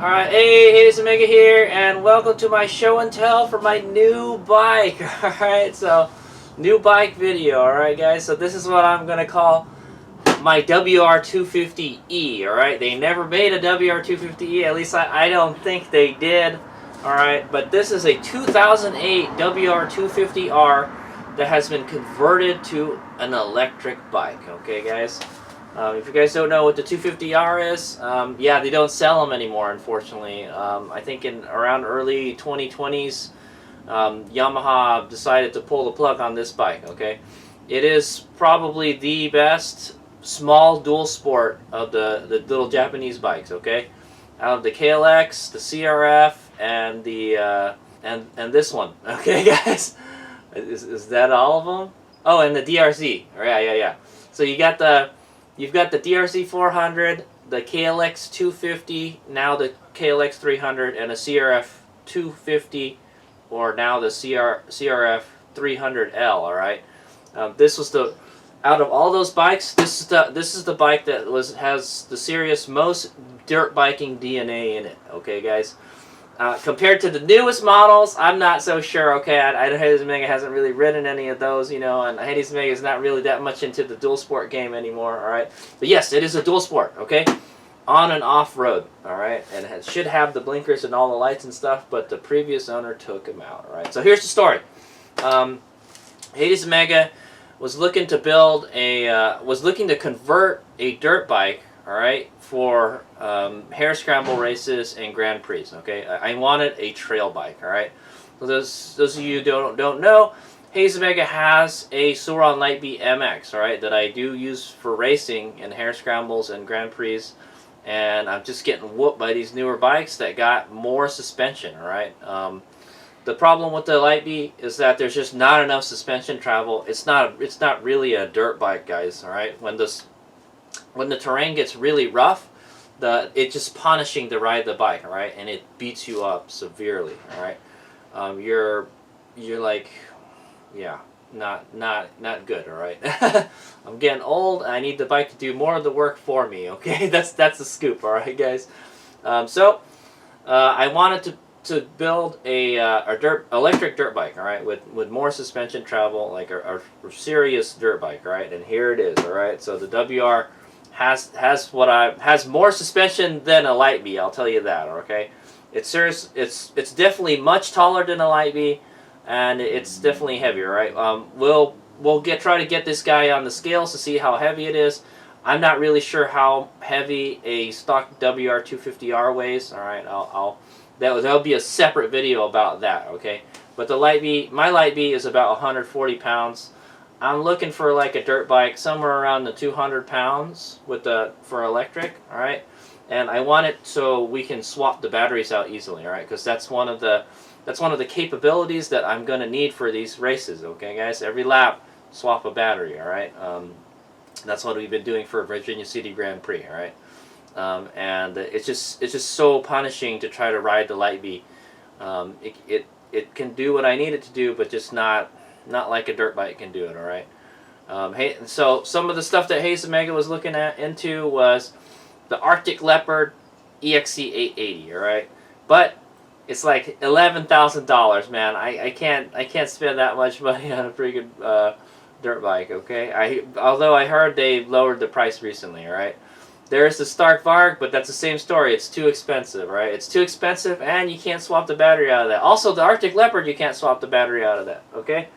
Alright, hey, it's Omega here, and welcome to my show and tell for my new bike. Alright, so, new bike video, alright guys? So this is what I'm going to call my WR250E, alright? They never made a WR250E, at least I don't think they did, alright? But this is a 2008 WR250R that has been converted to an electric bike, okay guys? If you guys don't know what the 250R is, yeah, they don't sell them anymore, unfortunately. I think in around early 2020s, Yamaha decided to pull the plug on this bike, okay? It is probably the best small dual sport of the little Japanese bikes, okay? Out of the KLX, the CRF, and the and this one, okay guys? Is that all of them? Oh, and the DRZ, yeah. So you've got the DRZ 400, the KLX 250, now the KLX 300, and a CRF 250, or now the CRF 300L. All right, this was the out of all those bikes, this is the bike that has the serious most dirt biking DNA in it. Okay, guys. Compared to the newest models, I'm not so sure. Okay, I know Hades Omega hasn't really ridden any of those, you know, and Hades Omega is not really that much into the dual sport game anymore. All right, but yes, it is a dual sport. Okay, on and off road. All right, and it should have the blinkers and all the lights and stuff, but the previous owner took them out. All right, so here's the story. Hades Omega was looking to build a looking to convert a dirt bike. All right, for hare scramble races and Grand Prix. Okay, I wanted a trail bike. All right, so those of you who don't know, Hades Omega has a Sauron Lightbeat MX. All right, that I do use for racing and hare scrambles and Grand Prix, and I'm just getting whooped by these newer bikes that got more suspension. All right. The problem with the Lightbeat is that there's just not enough suspension travel. It's not really a dirt bike, guys. All right, when the terrain gets really rough, it's just punishing to ride the bike, all right, and it beats you up severely, all right. You're like, yeah, not good, all right. I'm getting old. I need the bike to do more of the work for me, okay. that's the scoop, all right, guys. So I wanted to build a electric dirt bike, all right, with more suspension travel, like a serious dirt bike, all right, and here it is, all right. So the WR has more suspension than a Lightbeat, I'll tell you that, okay? It's definitely much taller than a Lightbeat, and it's definitely heavier, right? We'll try to get this guy on the scales to see how heavy it is. I'm not really sure how heavy a stock WR250R weighs, all right? That'll be a separate video about that, okay? But the Lightbeat, my Lightbeat is about 140 pounds. I'm looking for like a dirt bike somewhere around the 200 pounds for electric, all right? And I want it so we can swap the batteries out easily, all right? Because that's one of the capabilities that I'm going to need for these races, okay, guys? Every lap, swap a battery, all right? That's what we've been doing for Virginia City Grand Prix, all right? And it's just so punishing to try to ride the Lightbeat. It can do what I need it to do, but just not like a dirt bike can do it, all right? Hey, so some of the stuff that Hades Omega was looking into was the Arctic Leopard EXC880, all right? But it's like $11,000, man. I can't spend that much money on a pretty good dirt bike, okay? Although I heard they lowered the price recently, all right? There's the Stark Varg, but that's the same story. It's too expensive, right? It's too expensive, and you can't swap the battery out of that. Also, the Arctic Leopard, you can't swap the battery out of that, okay?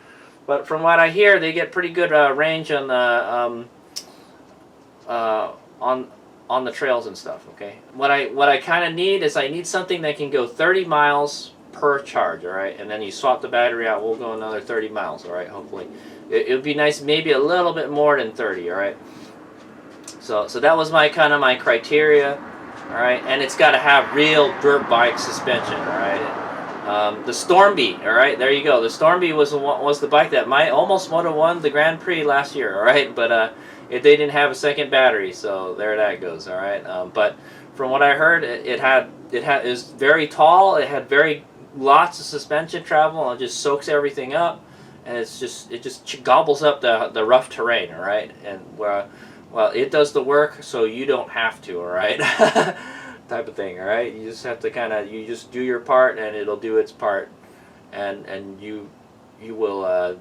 But from what I hear, they get pretty good range on the trails and stuff. Okay. What I kind of need is I need something that can go 30 miles per charge. All right, and then you swap the battery out. We'll go another 30 miles. All right. Hopefully, it would be nice. Maybe a little bit more than 30. All right. So that was my criteria. All right, and it's got to have real dirt bike suspension. All right. The Stormbeat, all right, there you go. The Stormbeat was the bike that almost would have won the Grand Prix last year, all right, but they didn't have a second battery, so there that goes, all right. But from what I heard, it is very tall. It had lots of suspension travel, and it just soaks everything up, and it just gobbles up the rough terrain, all right. And well, it does the work, so you don't have to, all right. type of thing. All right, you just have to you just do your part, and it'll do its part, and you will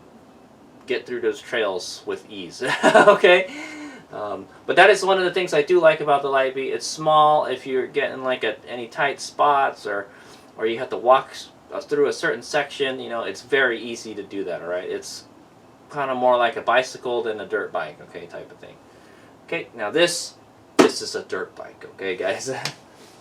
get through those trails with ease. Okay. But that is one of the things I do like about the Lightbeat. It's small. If you're getting like any tight spots, or you have to walk through a certain section, you know, it's very easy to do that. All right, it's kind of more like a bicycle than a dirt bike, okay, type of thing. Okay, now this is a dirt bike, okay, guys,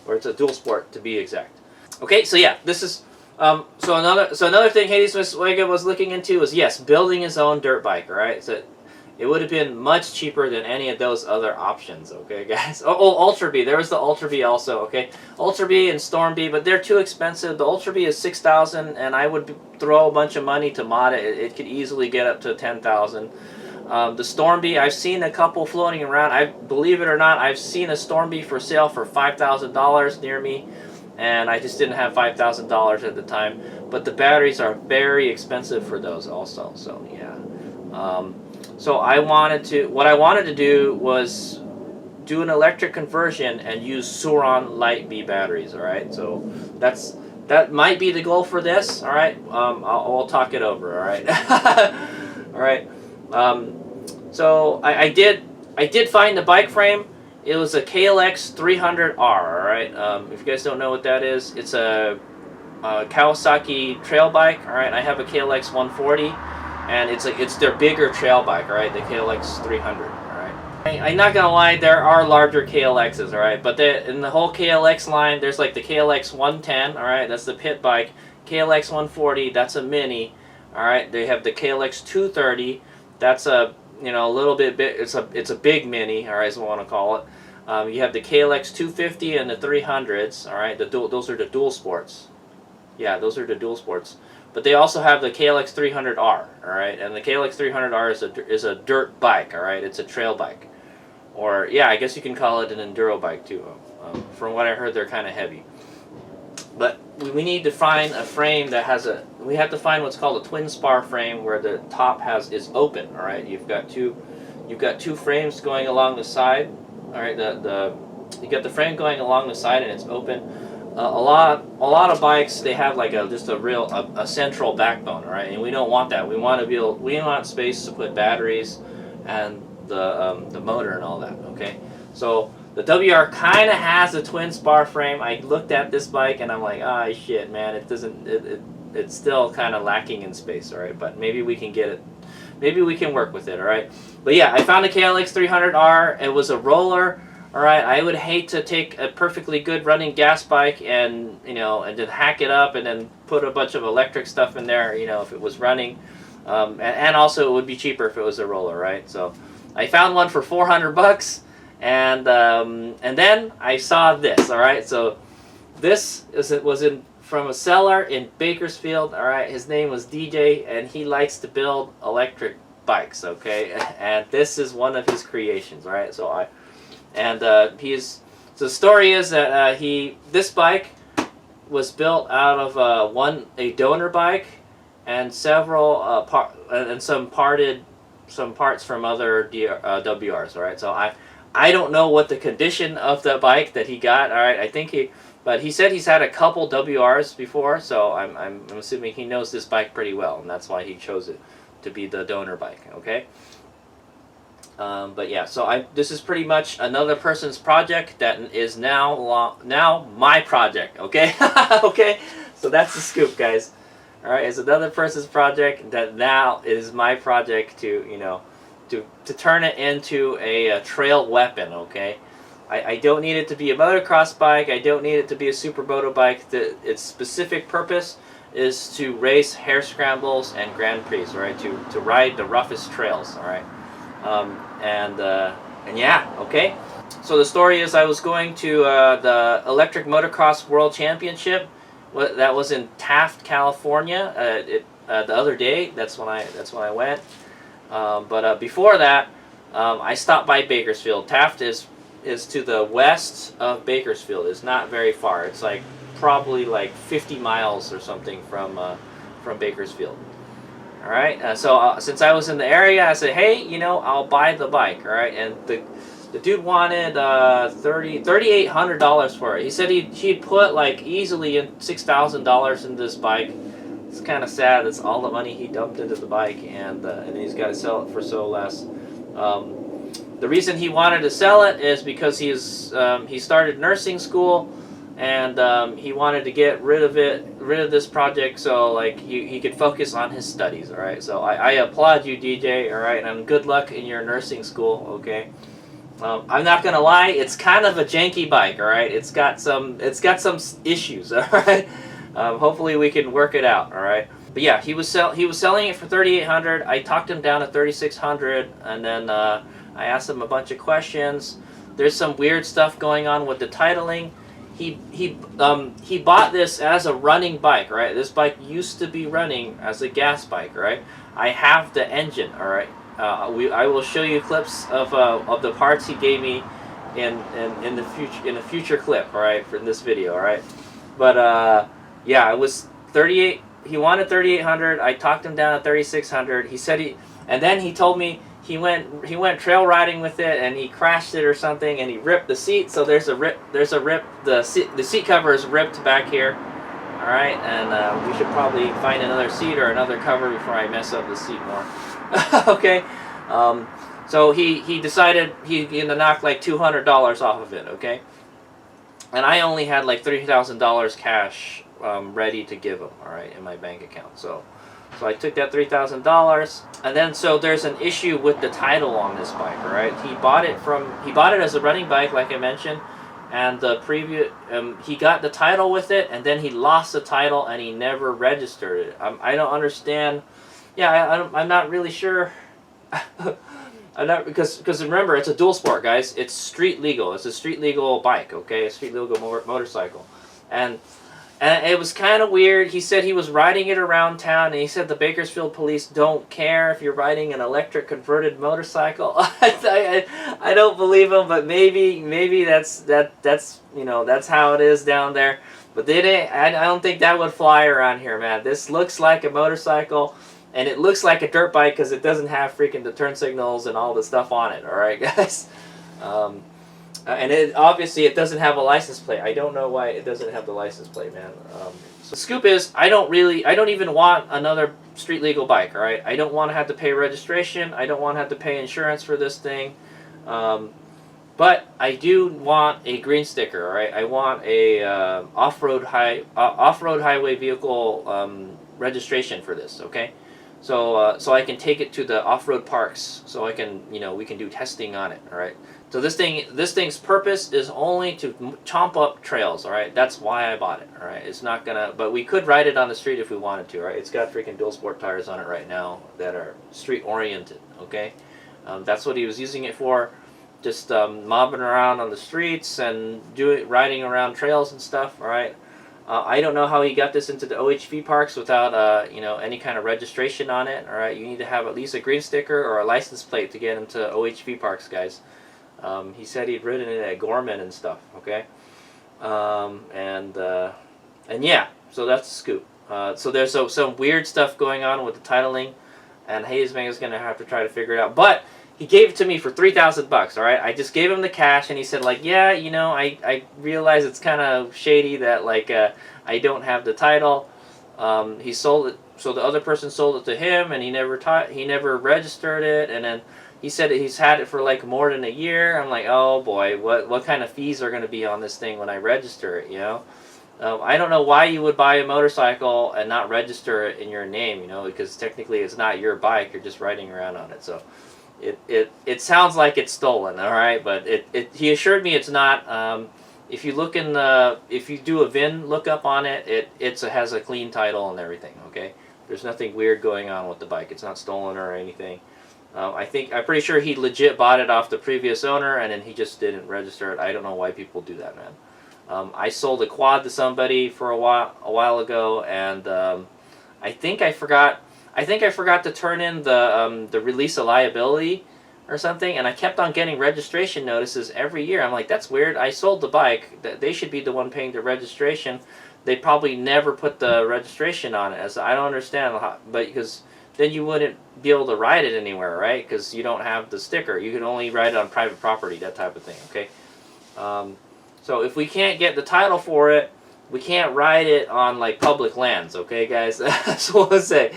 or it's a dual sport to be exact. Okay, so yeah, this is so another thing Hades Miswega was looking into was, yes, building his own dirt bike. All right, so it would have been much cheaper than any of those other options, okay, guys? Oh, Ultra Bee. There was the Ultra Bee also, okay? Ultra Bee and Storm Bee, but they're too expensive. The Ultra Bee is $6,000, and I would throw a bunch of money to mod it. It could easily get up to $10,000. The Storm Bee, I've seen a couple floating around. Believe it or not, I've seen a Storm Bee for sale for $5,000 near me, and I just didn't have $5,000 at the time. But the batteries are very expensive for those also, so yeah. So what I wanted to do was do an electric conversion and use Suron Lightbeat batteries. All right, so that might be the goal for this. All right, I'll talk it over. All right, all right. So I did find the bike frame. It was a KLX 300R. All right, if you guys don't know what that is, it's a Kawasaki trail bike. All right, I have a KLX 140. And it's their bigger trail bike, all right, the KLX 300, all right. I'm not gonna lie, there are larger KLXs, all right, but in the whole KLX line, there's like the KLX 110, all right, that's the pit bike. KLX 140, that's a mini, all right. They have the KLX 230, that's a a little bit big. It's a big mini, all right, is what I want to call it. You have the KLX 250 and the 300s, all right. Those are the dual sports. Yeah, those are the dual sports. But they also have the KLX 300R, all right, and the KLX 300R is a dirt bike, all right. It's a trail bike, or yeah, I guess you can call it an enduro bike too. From what I heard, they're kind of heavy. But we need to find a frame that has we have to find what's called a twin spar frame, where the top is open, all right. You've got two frames going along the side, all right. You got the frame going along the side and it's open. A lot of bikes, they have like just a central backbone, all right, and we don't want that. We want space to put batteries and the motor and all that. Okay, so the WR kind of has a twin spar frame. I looked at this bike and I'm like, ah, shit, man, it's still kind of lacking in space, all right, but maybe we can get it. Maybe we can work with it, all right. But yeah, I found a KLX 300R. It was a roller. All right, I would hate to take a perfectly good running gas bike and and then hack it up and then put a bunch of electric stuff in there, if it was running, and also it would be cheaper if it was a roller, right? So I found one for $400, and then I saw this. All right, so this was from a seller in Bakersfield. All right, his name was DJ, and he likes to build electric bikes. Okay, and this is one of his creations. All right, so the story is that this bike was built out of a donor bike and several some parts from other WRs. All right, so I don't know what the condition of the bike that he got. All right, but he said he's had a couple WRs before, so I'm assuming he knows this bike pretty well, and that's why he chose it to be the donor bike. Okay. But yeah, so this is pretty much another person's project that is now my project, okay? Okay, so that's the scoop, guys. All right, it's another person's project that now is my project to turn it into a trail weapon, okay? I don't need it to be a motocross bike. I don't need it to be a supermoto bike. Its specific purpose is to race hare scrambles and Grand Prix, all right? To ride the roughest trails, all right? And yeah, okay. So the story is, I was going to the Electric Motocross World Championship. That was in Taft, California. The other day. That's when I went. But before that, I stopped by Bakersfield. Taft is to the west of Bakersfield. It's not very far. It's like probably like 50 miles or something from Bakersfield. All right, so since I was in the area, I said, hey, I'll buy the bike. All right, and the The dude wanted $3,800 for it. He said he'd put like easily in $6,000 into this bike. It's kind of sad. That's all the money he dumped into the bike, and he's got to sell it for so less. The reason he wanted to sell it is because he started nursing school, and he wanted to get rid of this project, so like he could focus on his studies. All right, so I applaud you, DJ. All right, and good luck in your nursing school. Okay. I'm not gonna lie, it's kind of a janky bike. All right, it's got some issues. All right, hopefully we can work it out. All right, but yeah, he was selling it for $3,800. I talked him down to $3,600, and then I asked him a bunch of questions. There's some weird stuff going on with the titling. He bought this as a running bike. Right, this bike used to be running as a gas bike. Right, I have the engine. All right. I will show you clips of the parts he gave me in the future clip. All right, for this video. All right, but yeah, it was 38. He wanted 3,800. I talked him down to 3,600. He said and then he told me he went trail riding with it and he crashed it or something and he ripped the seat. So there's a rip. The seat cover is ripped back here. All right, and we should probably find another seat or another cover before I mess up the seat more. Okay, so he decided he's gonna knock like $200 off of it. Okay, and I only had like $3,000 cash ready to give him. All right, in my bank account. So I took that $3,000, and then so there's an issue with the title on this bike. All right, he bought it as a running bike, like I mentioned, and the previous he got the title with it, and then he lost the title and he never registered it. I don't understand. Yeah, I'm not really sure. I'm not, because remember, it's a dual sport, guys. It's street legal. It's a street legal bike, okay? A street legal motorcycle, and it was kind of weird. He said he was riding it around town, and he said the Bakersfield police don't care if you're riding an electric converted motorcycle. I don't believe him, but maybe that's that's how it is down there. But I don't think that would fly around here, man. This looks like a motorcycle. And it looks like a dirt bike because it doesn't have freaking the turn signals and all the stuff on it. All right, guys. And obviously it doesn't have a license plate. I don't know why it doesn't have the license plate, man. So the scoop is, I don't even want another street legal bike. All right, I don't want to have to pay registration. I don't want to have to pay insurance for this thing. But I do want a green sticker. All right, I want a off-road highway vehicle registration for this. Okay. So I can take it to the off-road parks, so I can, we can do testing on it. All right. So this thing's purpose is only to chomp up trails. All right. That's why I bought it. All right. It's not gonna, but we could ride it on the street if we wanted to. All right. It's got freaking dual sport tires on it right now that are street oriented. Okay. That's what he was using it for, just mobbing around on the streets and riding around trails and stuff. All right. I don't know how he got this into the OHV parks without, any kind of registration on it. All right, you need to have at least a green sticker or a license plate to get into OHV parks, guys. He said he'd ridden it at Gorman and stuff. Okay, and yeah, so that's the scoop. So there's some weird stuff going on with the titling, and Hayesman is gonna have to try to figure it out. But he gave it to me for $3,000. All right, I just gave him the cash, and he said like, yeah, I realize it's kind of shady that like I don't have the title. He sold it, so the other person sold it to him, and he never registered it, and then he said that he's had it for like more than a year. I'm like, oh boy, what kind of fees are going to be on this thing when I register it? I don't know why you would buy a motorcycle and not register it in your name, because technically it's not your bike. You're just riding around on it, so. It sounds like it's stolen, all right, but he assured me it's not. If you look if you do a VIN lookup on it, it has a clean title and everything. Okay, there's nothing weird going on with the bike. It's not stolen or anything. I'm pretty sure he legit bought it off the previous owner and then he just didn't register it. I don't know why people do that, man. I sold a quad to somebody for a while ago, and I think I forgot to turn in the release of liability or something, and I kept on getting registration notices every year. I'm like, that's weird. I sold the bike. They should be the one paying the registration. They probably never put the registration on it. I don't understand, but because then you wouldn't be able to ride it anywhere, right? Because you don't have the sticker. You can only ride it on private property, that type of thing, okay? So if we can't get the title for it, we can't ride it on like public lands, okay, guys? That's what I say.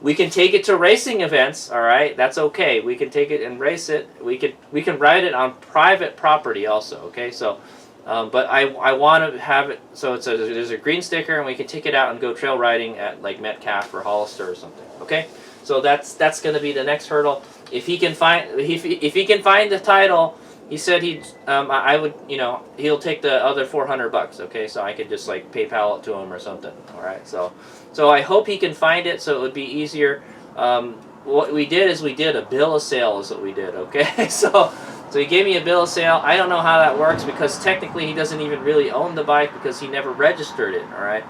We can take it to racing events, all right? That's okay. We can take it and race it. We can ride it on private property also, okay? So, but I want to have it so there's a green sticker, and we can take it out and go trail riding at like Metcalf or Hollister or something, okay? So that's going to be the next hurdle. If he can find if he can find the title, he said I would, he'll take the other $400, okay? So I could just like PayPal it to him or something, all right? So I hope he can find it so it would be easier. What we did is we did a bill of sale is what we did, okay? So he gave me a bill of sale. I don't know how that works because technically he doesn't even really own the bike because he never registered it, all right?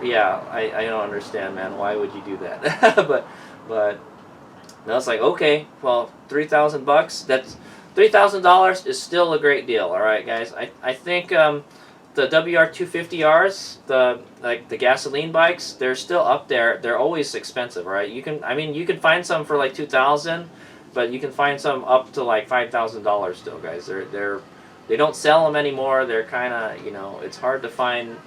Yeah, I don't understand, man. Why would you do that? but no, it's like, okay, well, $3,000, that's $3,000 is still a great deal, all right, guys. I think the WR250Rs, the gasoline bikes, they're still up there. They're always expensive, right? You can find some for like $2,000, but you can find some up to like $5,000 still, guys. They don't sell them anymore. They're kind of, it's hard to find.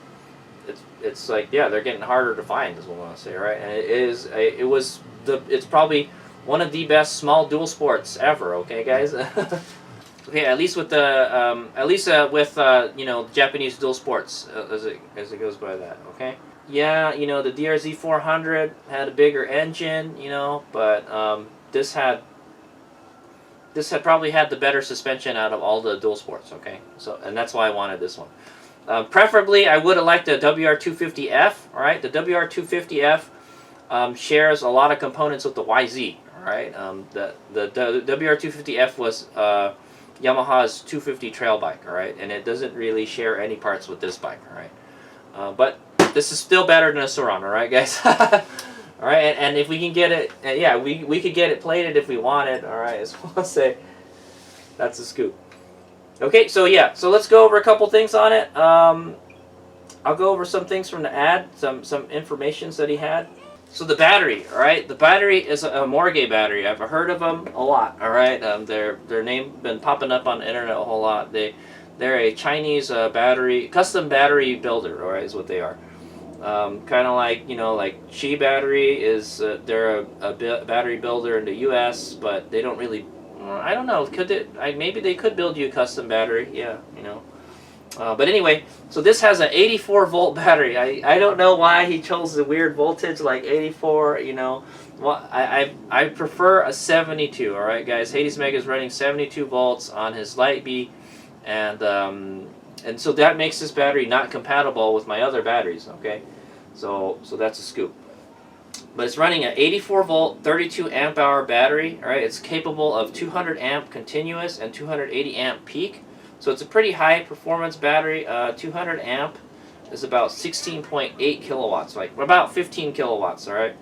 It's like, yeah, they're getting harder to find, is what I want to say, right? And it's probably one of the best small dual sports ever, okay, guys? Okay, at least with Japanese dual sports, as it goes by that, okay? Yeah, the DRZ 400 had a bigger engine, but this had probably had the better suspension out of all the dual sports, okay? So, and that's why I wanted this one. Preferably, I would have liked the WR250F, all right? The WR250F shares a lot of components with the YZ, all right? The WR250F was Yamaha's 250 trail bike, all right? And it doesn't really share any parts with this bike, all right? But this is still better than a Saran, all right, guys? All right, and if we can get it, yeah, we could get it plated if we wanted, all right? As I'll say, that's a scoop. Okay, so yeah, so let's go over a couple things on it. I'll go over some things from the ad, some information that he had. So the battery, all right, the battery is a Morgue battery. I've heard of them a lot, all right. Their name been popping up on the internet a whole lot. They're a Chinese custom battery builder, all right, is what they are. Kind of like, like Qi Battery is, they're a battery builder in the U.S., but they don't really, I don't know, maybe they could build you a custom battery, yeah, but anyway, so this has an 84 volt battery. I don't know why he chose the weird voltage like 84, well, I prefer a 72, all right, guys. Hades Mega is running 72 volts on his Light B, and so that makes this battery not compatible with my other batteries, okay? So that's a scoop. But it's running an 84 volt, 32 amp hour battery, all right? It's capable of 200 amp continuous and 280 amp peak. So it's a pretty high performance battery. 200 amp is about 16.8 kilowatts, like about 15 kilowatts, all right?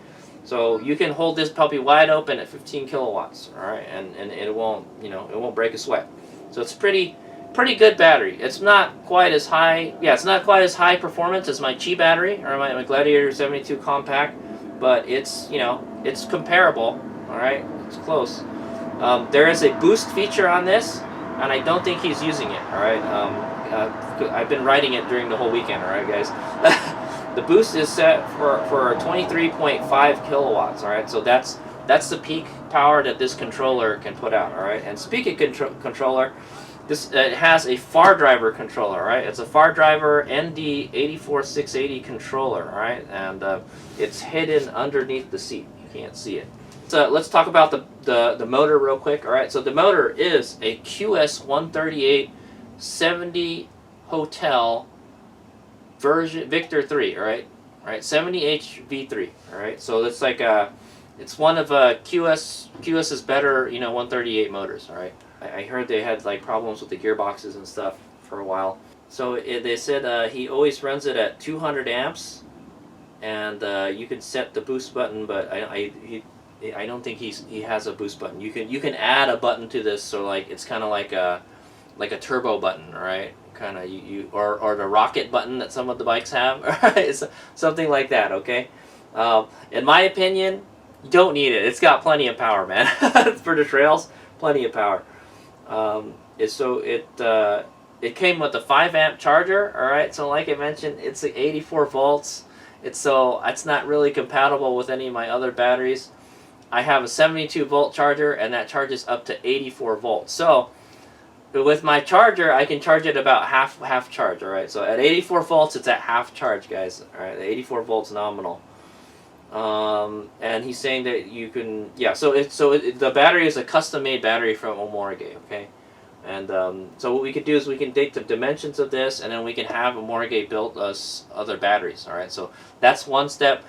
So you can hold this puppy wide open at 15 kilowatts, all right? And it won't, it won't break a sweat. So it's pretty good battery. It's not quite as high, it's not quite as high performance as my Qi battery or my Gladiator 72 compact, but it's, it's comparable, all right? It's close. There is a boost feature on this, and I don't think he's using it, all right? I've been riding it during the whole weekend, all right, guys? The boost is set for 23.5 kilowatts, all right? So that's the peak power that this controller can put out, all right? And speaking controller, this it has a far driver controller, right? It's a far driver ND84680 controller, all right? And it's hidden underneath the seat. You can't see it. So let's talk about the motor real quick, all right? So the motor is a QS138 70 Hotel version Victor 3, all right? All right, 70H V3, all right? So it's like it's one of QS's better, 138 motors, all right? I heard they had like problems with the gearboxes and stuff for a while. So they said he always runs it at 200 amps, and you can set the boost button, but I don't think he has a boost button. You can add a button to this, so like it's kind of like a turbo button, right? Kind of or the rocket button that some of the bikes have, right? It's something like that, okay? In my opinion, you don't need it. It's got plenty of power, man. For the trails, plenty of power. It came with a 5 amp charger. All right, so like I mentioned, it's 84 volts. It's not really compatible with any of my other batteries. I have a 72 volt charger, and that charges up to 84 volts. So with my charger, I can charge it about half charge. All right, so at 84 volts, it's at half charge, guys. All right, 84 volts nominal. And he's saying that you can, yeah. The battery is a custom-made battery from Omorage. Okay, and so what we could do is we can take the dimensions of this, and then we can have Omorage build us other batteries. All right, so that's one step.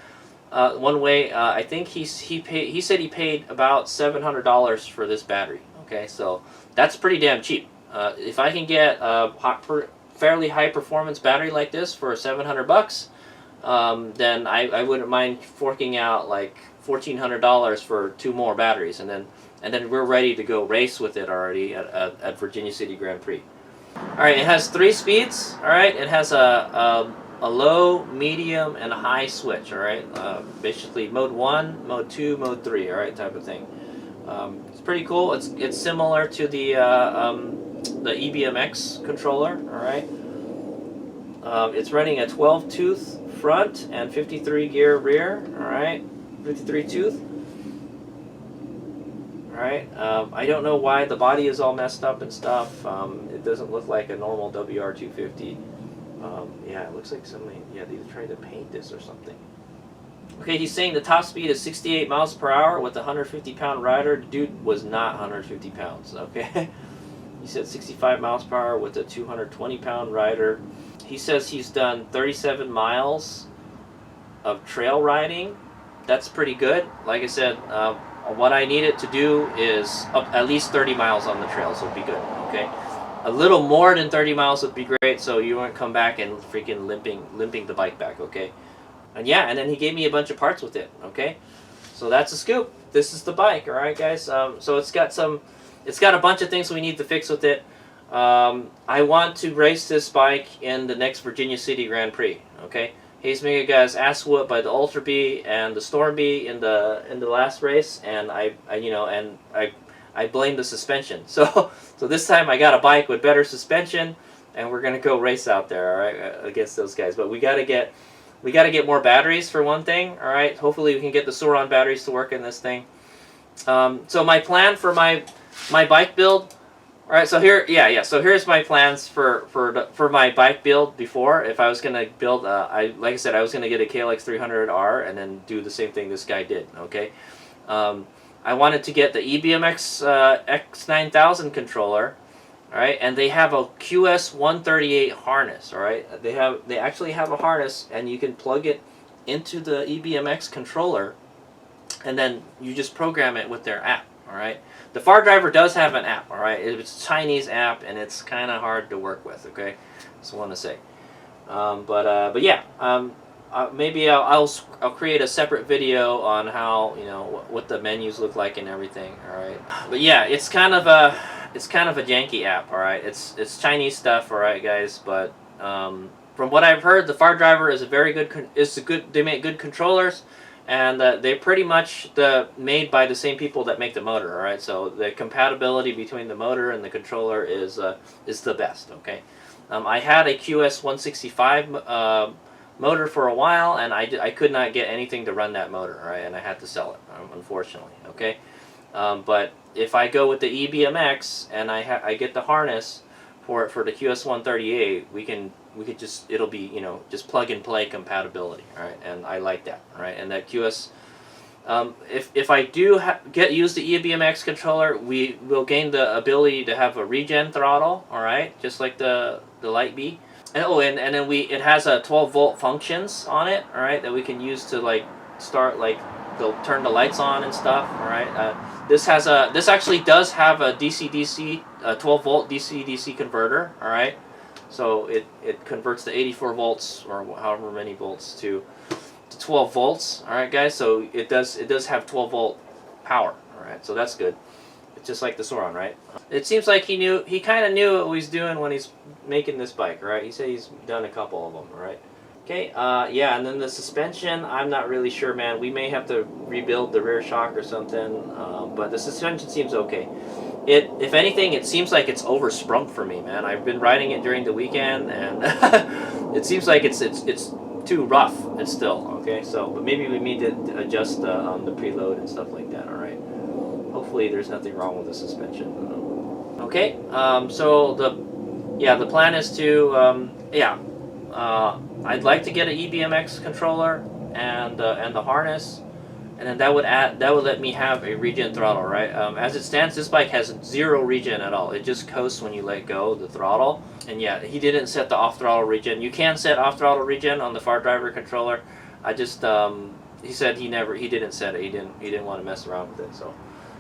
One way, I think he said he paid about $700 for this battery. Okay, so that's pretty damn cheap. If I can get a fairly high performance battery like this for $700, then I wouldn't mind forking out like $1,400 for 2 more batteries, and then we're ready to go race with it already at Virginia City Grand Prix. All right, it has 3 speeds. All right, it has a low, medium, and a high switch. All right, basically mode 1, mode 2, mode 3. All right, type of thing. It's pretty cool. It's similar to the EBMX controller. All right. It's running a 12-tooth front and 53 gear rear. All right, 53 tooth. All right. I don't know why the body is all messed up and stuff. It doesn't look like a normal WR250. Yeah, it looks like somebody, yeah, they tried to paint this or something. Okay, he's saying the top speed is 68 miles per hour with a 150-pound rider. The dude was not 150 pounds, okay? He said 65 miles per hour with a 220-pound rider. He says he's done 37 miles of trail riding. That's pretty good. Like I said, what I need it to do is up at least 30 miles on the trails would be good, okay? A little more than 30 miles would be great, so you won't come back and freaking limping the bike back, okay? And yeah, and then he gave me a bunch of parts with it, okay? So that's a scoop. This is the bike, all right, guys? So it's got a bunch of things we need to fix with it. I want to race this bike in the next Virginia City Grand Prix, okay? Hayes Mega got ass whooped by the Ultra Bee and the Storm Bee in the last race, and I blame the suspension. So this time I got a bike with better suspension, and we're gonna go race out there, all right, against those guys. But we gotta get more batteries for one thing, all right. Hopefully we can get the Sauron batteries to work in this thing. So my plan for my bike build, all right. So here, So here's my plans for my bike build. Before, if I was gonna build, like I said, I was gonna get a KLX 300R and then do the same thing this guy did, okay. I wanted to get the EBMX X9000 controller, all right, and they have a QS138 harness, all right. They actually have a harness, and you can plug it into the EBMX controller, and then you just program it with their app, all right. The Far Driver does have an app, all right. It's a Chinese app, and it's kind of hard to work with, okay. Just want to say, but yeah. Maybe I'll create a separate video on how, you know, what the menus look like and everything. All right, but yeah, it's kind of a janky app. All right, it's Chinese stuff. All right, guys. But from what I've heard, the Far Driver is they make good controllers, and they're pretty much made by the same people that make the motor. All right, so the compatibility between the motor and the controller is the best. Okay, I had a QS165. Motor for a while, and I could not get anything to run that motor, right? And I had to sell it, unfortunately. Okay, but if I go with the EBMX and I get the harness for the QS138, it'll be, you know, just plug and play compatibility, all right? And I like that, all right? And that QS, if I do use the EBMX controller, we will gain the ability to have a regen throttle, all right, just like the Light Bee. And then it has a 12-volt functions on it, all right, that we can use to like start, like they'll turn the lights on and stuff, all right. This actually does have a DC-DC 12-volt DC-DC converter, all right. So it converts the 84 volts or however many volts to 12 volts, all right, guys. So it does have 12-volt power, all right. So that's good. Just like the Sauron, right? It seems like he kind of knew what he was doing when he's making this bike, right? He said he's done a couple of them, right? Okay, yeah, and then the suspension, I'm not really sure, man. We may have to rebuild the rear shock or something, but the suspension seems okay. If anything, it seems like it's oversprung for me, man. I've been riding it during the weekend, and it seems like it's too rough. It's still okay. So, but maybe we need to adjust on the preload and stuff like that. All right. Hopefully, there's nothing wrong with the suspension. Okay. So the plan is to I'd like to get an EBMX controller and the harness, and then that would let me have a regen throttle, right? As it stands, this bike has 0 regen at all. It just coasts when you let go the throttle. And yeah, he didn't set the off throttle regen. You can set off throttle regen on the far driver controller. I just he said he didn't set it. He didn't want to mess around with it. So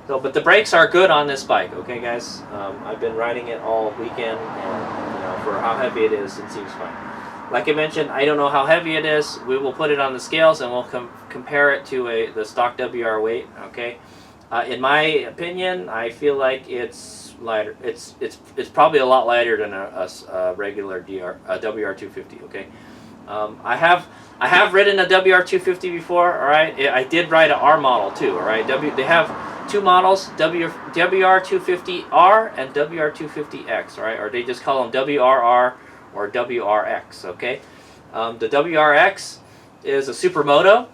but the brakes are good on this bike. Okay, guys. I've been riding it all weekend, and for how heavy it is, it seems fine. Like I mentioned, I don't know how heavy it is. We will put it on the scales and we'll compare it to the stock WR weight. Okay, in my opinion, I feel like it's lighter. It's probably a lot lighter than a regular WR250. Okay, I have ridden a WR250 before. All right, I did ride an R model too. All right, they have 2 models, WR250R and WR250X. All right, or they just call them WRR or WRX, okay? The WRX is a supermoto,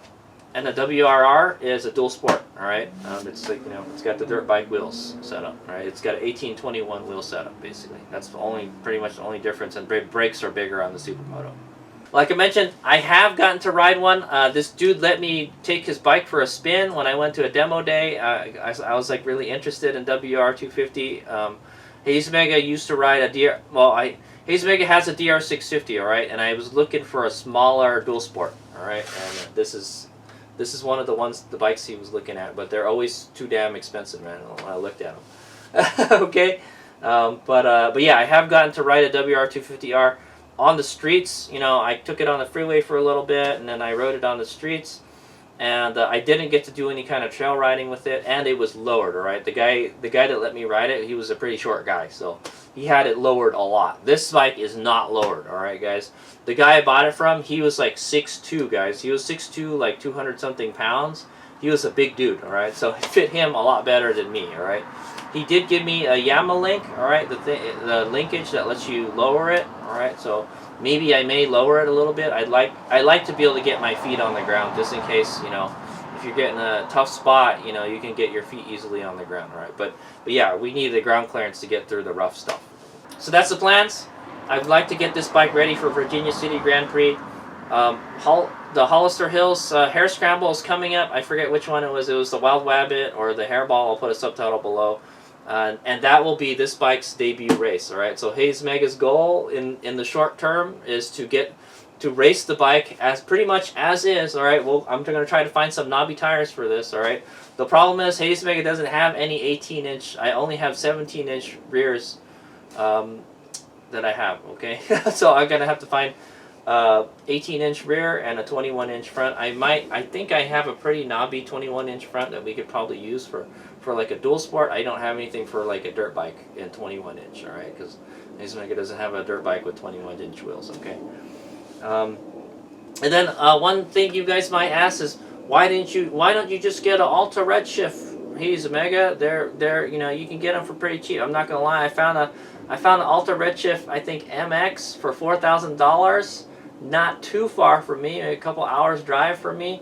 and the WRR is a dual sport, all right? It's like, it's got the dirt bike wheels set up, all right? It's got an 1821 wheel setup, basically. That's pretty much the only difference, and brakes are bigger on the supermoto. Like I mentioned, I have gotten to ride one. This dude let me take his bike for a spin when I went to a demo day. I was like really interested in WR250. Hayes Mega used to ride a Hayes Mega has a DR650, all right, and I was looking for a smaller dual sport, all right, and this is one of the bikes he was looking at, but they're always too damn expensive, man. When I looked at them, okay, but yeah, I have gotten to ride a WR250R on the streets. I took it on the freeway for a little bit, and then I rode it on the streets. And I didn't get to do any kind of trail riding with it, and it was lowered. All right, the guy that let me ride it, he was a pretty short guy, so he had it lowered a lot. This bike is not lowered. All right, guys. The guy I bought it from, he was like 6'2", guys. He was 6'2", like 200 something pounds. He was a big dude. All right, so it fit him a lot better than me. All right. He did give me a Yamaha link. All right, the linkage that lets you lower it. All right, so maybe I may lower it a little bit. I'd like to be able to get my feet on the ground, just in case, if you're getting a tough spot, you can get your feet easily on the ground, right? But yeah, we need the ground clearance to get through the rough stuff. So that's the plans. I'd like to get this bike ready for Virginia City Grand Prix. The Hollister Hills Hare Scramble is coming up. I forget which one it was. It was the Wild Wabbit or the Hairball. I'll put a subtitle below. And that will be this bike's debut race, all right? So Hayes Mega's goal in the short term is to race the bike as pretty much as is, all right? Well, I'm going to try to find some knobby tires for this, all right? The problem is Hayes Mega doesn't have any 18-inch. I only have 17-inch rears that I have, okay? So I'm going to have to find 18-inch rear and a 21-inch front. I think I have a pretty knobby 21-inch front that we could probably use for like a dual sport. I don't have anything for like a dirt bike in 21-inch, all right? Because Hayes Mega doesn't have a dirt bike with 21-inch wheels, okay? And then one thing you guys might ask is, why don't you just get an Alta Redshift Hayes Mega? They're you can get them for pretty cheap. I'm not gonna lie, I found an Alta Redshift, I think MX, for $4,000. Not too far from me, a couple hours drive from me.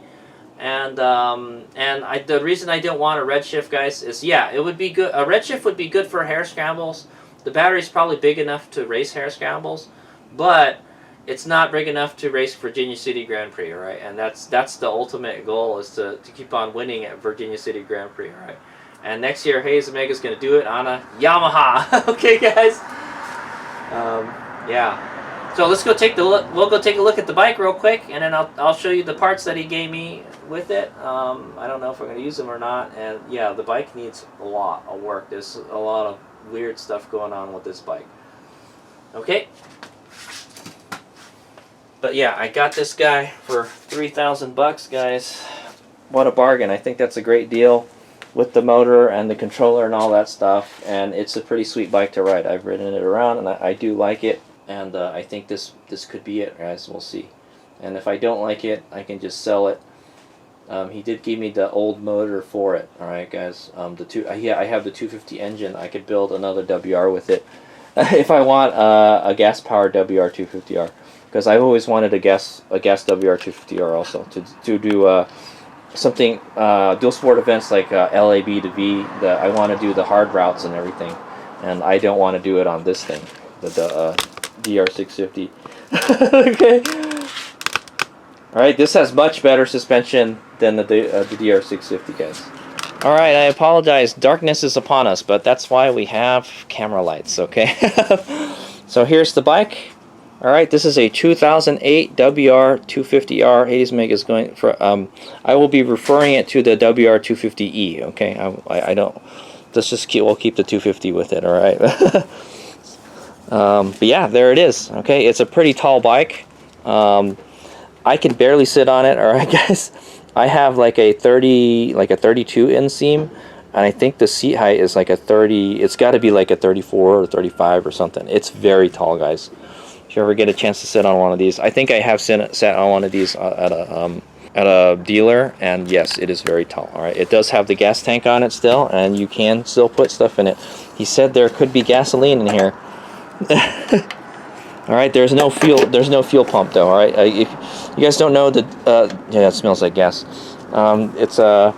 And the reason I didn't want a Redshift, guys, is it would be good. A Redshift would be good for hare scrambles. The battery's probably big enough to race hare scrambles, but it's not big enough to race Virginia City Grand Prix, all right? And that's the ultimate goal, is to keep on winning at Virginia City Grand Prix, all right? And next year, Hayes Mega is going to do it on a Yamaha. Okay, guys. Yeah. So let's go take we'll go take a look at the bike real quick, and then I'll show you the parts that he gave me with it. I don't know if we're going to use them or not. And yeah, the bike needs a lot of work. There's a lot of weird stuff going on with this bike. Okay. But yeah, I got this guy for $3,000, guys. What a bargain. I think that's a great deal with the motor and the controller and all that stuff. And it's a pretty sweet bike to ride. I've ridden it around, and I do like it. And I think this could be it, guys. We'll see. and if I don't like it, I can just sell it. He did give me the old motor for it. All right, guys. I have the 250 engine. I could build another WR with it if I want a gas-powered WR250R, because I've always wanted a gas WR250R also to do something dual sport events like LAB to V. I want to do the hard routes and everything, and I don't want to do it on this thing, the DR650. Okay. All right, this has much better suspension than the DR650, guys. All right, I apologize. Darkness is upon us, but that's why we have camera lights, okay? So here's the bike. All right, this is a 2008 WR250R. Hades Meg is going for. I will be referring it to the WR250E. Okay, I don't. Let's just we'll keep the 250 with it. All right. But yeah, there it is. Okay, it's a pretty tall bike. I can barely sit on it. All right, guys. I have like a 32 inseam, and I think the seat height is like a 30. It's got to be like a 34 or 35 or something. It's very tall, guys. If you ever get a chance to sit on one of these, I think I have sat on one of these at a dealer, and yes, it is very tall. All right, it does have the gas tank on it still, and you can still put stuff in it. He said there could be gasoline in here. All right, there's no fuel pump though. All right, if you guys don't know, yeah, it smells like gas. The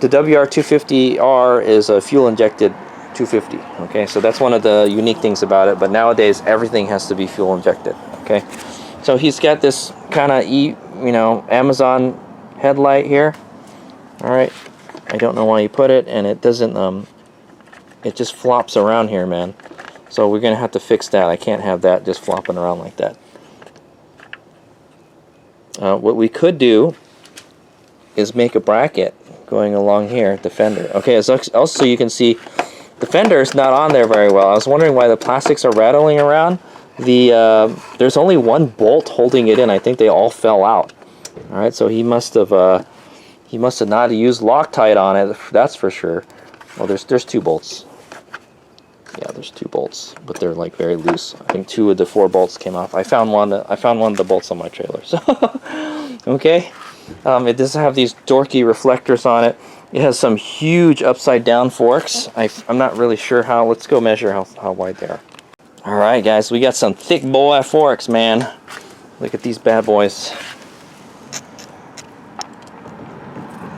WR250R is a fuel injected 250. Okay, so that's one of the unique things about it. But nowadays everything has to be fuel injected. Okay, so he's got this kind of Amazon headlight here. All right, I don't know why he put it, and it doesn't it just flops around here, man. So we're gonna have to fix that. I can't have that just flopping around like that. What we could do is make a bracket going along here at the fender. Okay, so also you can see the fender is not on there very well. I was wondering why the plastics are rattling around. There's only one bolt holding it in. I think they all fell out. All right, so he must have not used Loctite on it. That's for sure. Well, there's two bolts. Yeah, there's two bolts, but they're like very loose. I think 2 of the 4 bolts came off. I found one of the bolts on my trailer. So okay, it does have these dorky reflectors on it. It has some huge upside down forks. I'm not really sure how. Let's go measure how wide they are. All right, guys, we got some thick boy forks, man. Look at these bad boys.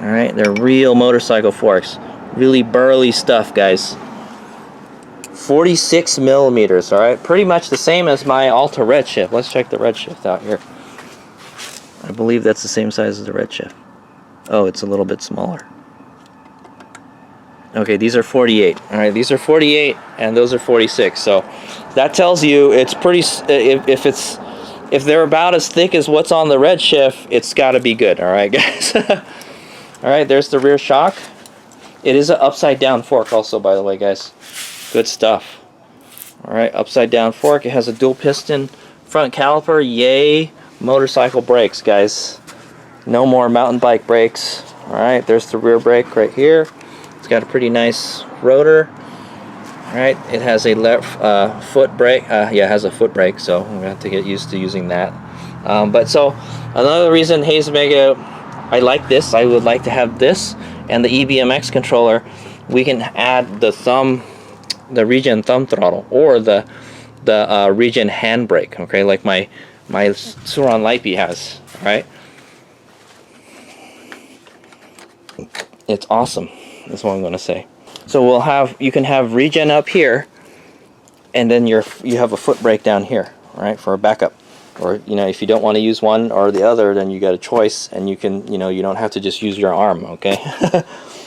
All right, they're real motorcycle forks. Really burly stuff, guys. 46 millimeters, all right? Pretty much the same as my Alta Redshift. Let's check the Redshift out here. I believe that's the same size as the Redshift. Oh, it's a little bit smaller. Okay, these are 48. All right, these are 48, and those are 46. So that tells you it's pretty. If they're about as thick as what's on the Redshift, it's got to be good. All right, guys. All right, there's the rear shock. It is an upside down fork, also, by the way, guys. Good stuff. All right, upside down fork. It has a dual piston front caliper. Yay! Motorcycle brakes, guys. No more mountain bike brakes. All right, there's the rear brake right here. It's got a pretty nice rotor. All right, it has a left foot brake. Yeah, it has a foot brake, so I'm gonna have to get used to using that. But so another reason Hades Mega, I like this. I would like to have this and the EBMX controller. We can add the Regen thumb throttle, or the Regen handbrake. Okay, like my Suron Lipey has. All right, it's awesome. That's what I'm going to say. So you can have Regen up here, and then you have a foot brake down here, all right, for a backup. Or if you don't want to use one or the other, then you got a choice, and you can you don't have to just use your arm. Okay,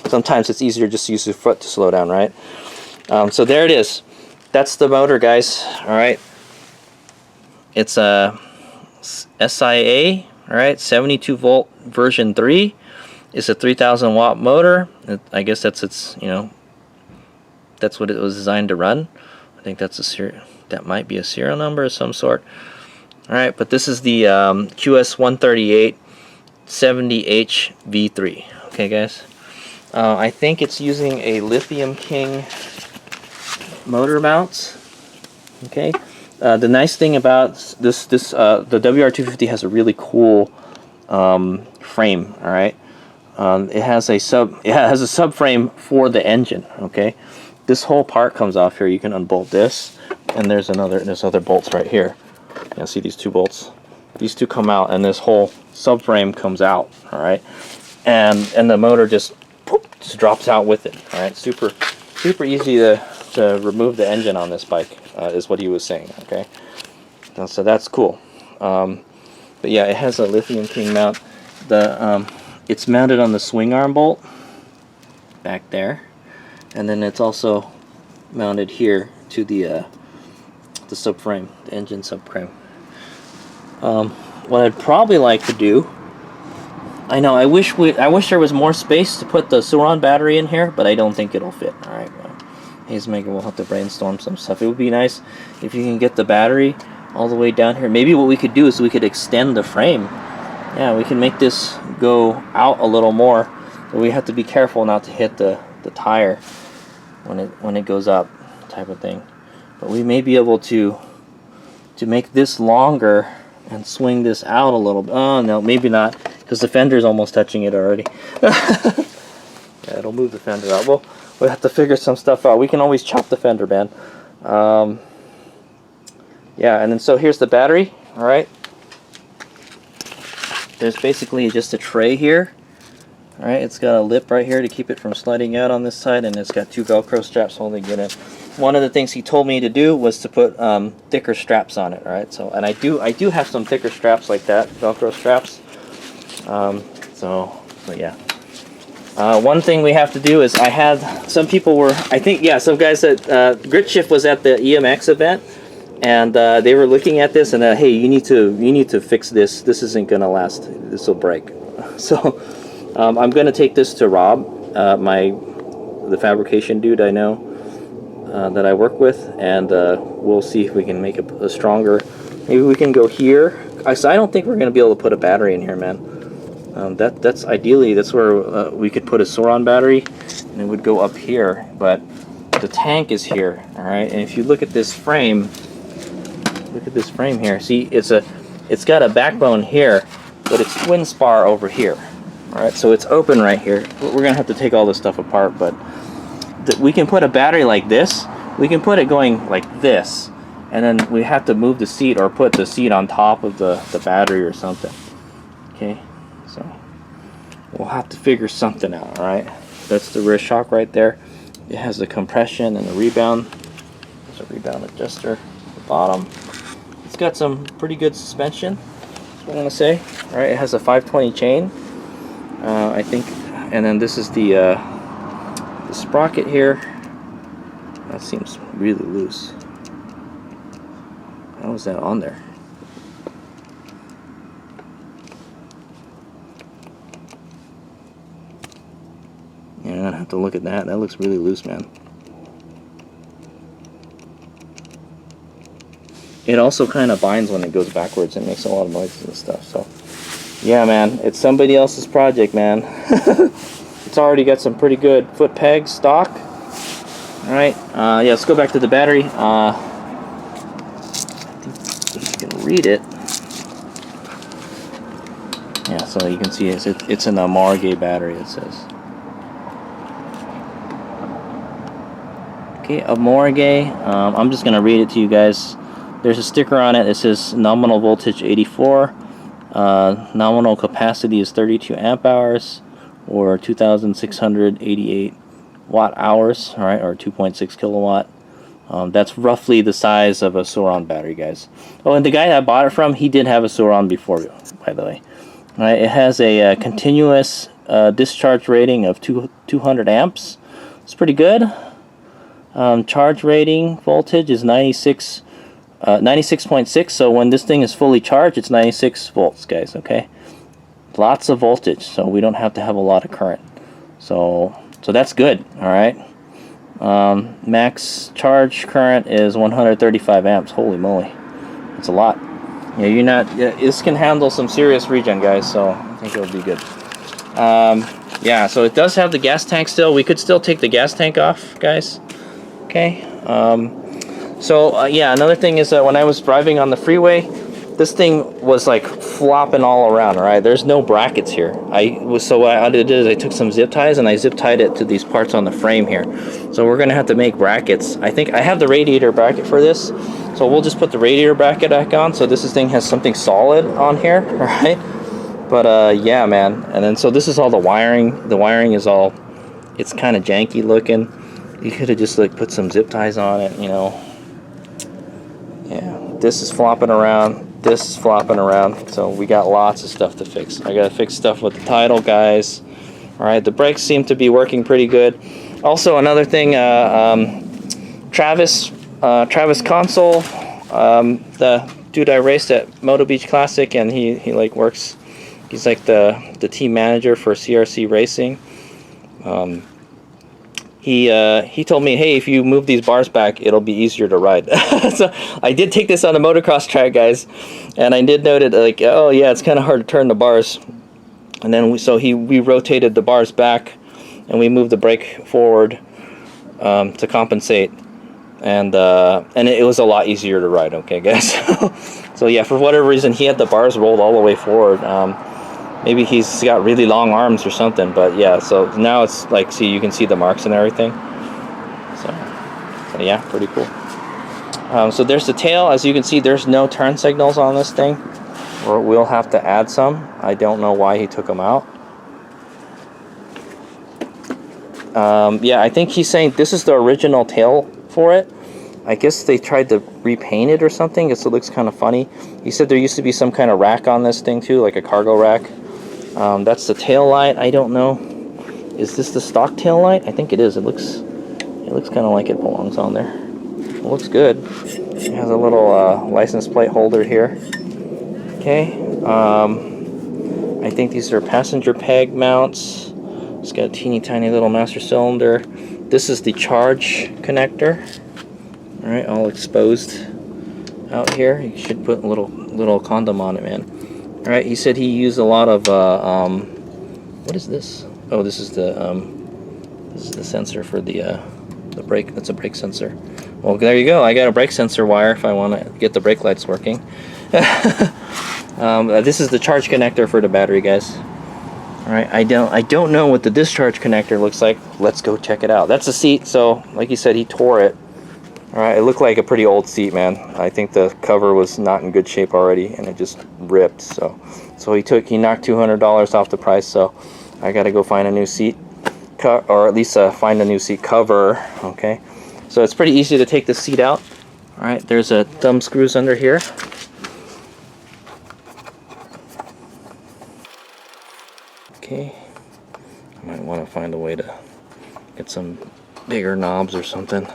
sometimes it's easier just to use your foot to slow down, right? So there it is. That's the motor, guys. All right, it's a SIA. All right, 72 volt version 3. It's a 3,000 watt motor. I guess that's that's what it was designed to run. I think that might be a serial number of some sort. All right, but this is the QS138 70H V3. Okay, guys. I think it's using a Lithium King motor mounts. Okay. The nice thing about the WR250 has a really cool frame. All right, it has a subframe for the engine. Okay, this whole part comes off here. You can unbolt this, and there's other bolts right here. You see these two bolts? These two come out, and this whole subframe comes out. All right, and the motor just drops out with it. All right, super easy to remove the engine on this bike, is what he was saying. Okay, so that's cool. But yeah, it has a lithium king mount. It's mounted on the swing arm bolt back there, and then it's also mounted here to the subframe, the engine subframe. What I'd probably like to do, I know I wish there was more space to put the Sur-Ron battery in here, but I don't think it'll fit. All right, Hazemaker, we'll have to brainstorm some stuff. It would be nice if you can get the battery all the way down here. Maybe what we could do is we could extend the frame. Yeah, we can make this go out a little more, but we have to be careful not to hit the tire when it goes up, type of thing. But we may be able to make this longer and swing this out a little bit. Oh no, maybe not, because the fender's almost touching it already. Yeah, it'll move the fender out. Well, we'll have to figure some stuff out. We can always chop the fender, man. Yeah, and then so here's the battery. All right, there's basically just a tray here. All right, it's got a lip right here to keep it from sliding out on this side, and it's got two Velcro straps holding it in. One of the things he told me to do was to put thicker straps on it. All right, so and I do have some thicker straps like that, Velcro straps. But yeah. One thing we have to do is I had some people were, I think, yeah, some guys at Grit Shift was at the EMX event, and they were looking at this and hey, you need to fix this. This isn't gonna last. This will break. So I'm gonna take this to Rob, the fabrication dude I know that I work with, and we'll see if we can make a stronger. Maybe we can go here. I don't think we're gonna be able to put a battery in here, man. That's ideally, that's where we could put a Sur-Ron battery, and it would go up here, but the tank is here. All right, and if you look at this frame, here, see, it's got a backbone here, but it's twin spar over here. All right, so it's open right here. We're gonna have to take all this stuff apart, but we can put a battery like this. We can put it going like this, and then we have to move the seat or put the seat on top of the battery or something. Okay. So we'll have to figure something out. All right, that's the rear shock right there. It has the compression and the rebound. There's a rebound adjuster at the bottom. It's got some pretty good suspension, that's what I want to say. All right, it has a 520 chain, I think, and then this is the sprocket here. That seems really loose. How is that on there? Yeah, I'm gonna have to look at that. That looks really loose, man. It also kind of binds when it goes backwards and makes a lot of noises and stuff. So, yeah, man, it's somebody else's project, man. It's already got some pretty good foot pegs stock. All right, yeah, let's go back to the battery. I think you can read it. Yeah, so you can see it's an Amargay battery, it says. Okay, Amargay. I'm just going to read it to you guys. There's a sticker on it. It says nominal voltage 84. Nominal capacity is 32 amp hours or 2,688 watt hours, all right, or 2.6 kilowatt. That's roughly the size of a Sur-Ron battery, guys. Oh, and the guy I bought it from, he did have a Sur-Ron before, by the way. All right, it has a continuous discharge rating of 200 amps. It's pretty good. Charge rating voltage is 96.6, so when this thing is fully charged, it's 96 volts, guys, okay? Lots of voltage, so we don't have to have a lot of current. So that's good, all right? Max charge current is 135 amps. Holy moly, that's a lot. Yeah, this can handle some serious regen, guys, so I think it'll be good. Yeah, so it does have the gas tank still. We could still take the gas tank off, guys. Okay, So yeah, another thing is that when I was driving on the freeway, this thing was like flopping all around. All right, there's no brackets here. So what I did is I took some zip ties and I zip tied it to these parts on the frame here. So we're gonna have to make brackets. I think I have the radiator bracket for this, so we'll just put the radiator bracket back on. So this thing has something solid on here, all right? But yeah, man. And then so this is all the wiring. The wiring is all, it's kind of janky looking. You could have just like put some zip ties on it, you know. Yeah, this is flopping around. This is flopping around. So we got lots of stuff to fix. I gotta fix stuff with the tidal guys. All right, the brakes seem to be working pretty good. Also, another thing, Travis Console, the dude I raced at Moto Beach Classic, and he like works. He's like the team manager for CRC Racing. He told me, hey, if you move these bars back, it'll be easier to ride. So I did take this on a motocross track, guys, and I did note it, like, oh yeah, it's kind of hard to turn the bars. And then we rotated the bars back, and we moved the brake forward to compensate, and it was a lot easier to ride. Okay, guys. So yeah, for whatever reason, he had the bars rolled all the way forward. Maybe he's got really long arms or something, but yeah, so now it's like, see, you can see the marks and everything. So yeah, pretty cool. So there's the tail. As you can see, there's no turn signals on this thing. We'll have to add some. I don't know why he took them out. Yeah, I think he's saying this is the original tail for it. I guess they tried to repaint it or something, because it looks kind of funny. He said there used to be some kind of rack on this thing too, like a cargo rack. That's the tail light. I don't know. Is this the stock tail light? I think it is. It looks kind of like it belongs on there. It looks good. It has a little license plate holder here. Okay. I think these are passenger peg mounts. It's got a teeny tiny little master cylinder. This is the charge connector. All right, all exposed out here. You should put a little condom on it, man. All right, he said he used a lot of what is this? Oh, this is the sensor for the brake. That's a brake sensor. Well, there you go. I got a brake sensor wire if I want to get the brake lights working. This is the charge connector for the battery, guys. All right, I don't know what the discharge connector looks like. Let's go check it out. That's the seat. So, like he said, he tore it. All right, it looked like a pretty old seat, man. I think the cover was not in good shape already, and it just ripped. So he knocked $200 off the price. So I got to go find a new seat, or at least find a new seat cover. Okay, so it's pretty easy to take the seat out. All right, there's a thumb screws under here. Okay, I might want to find a way to get some bigger knobs or something.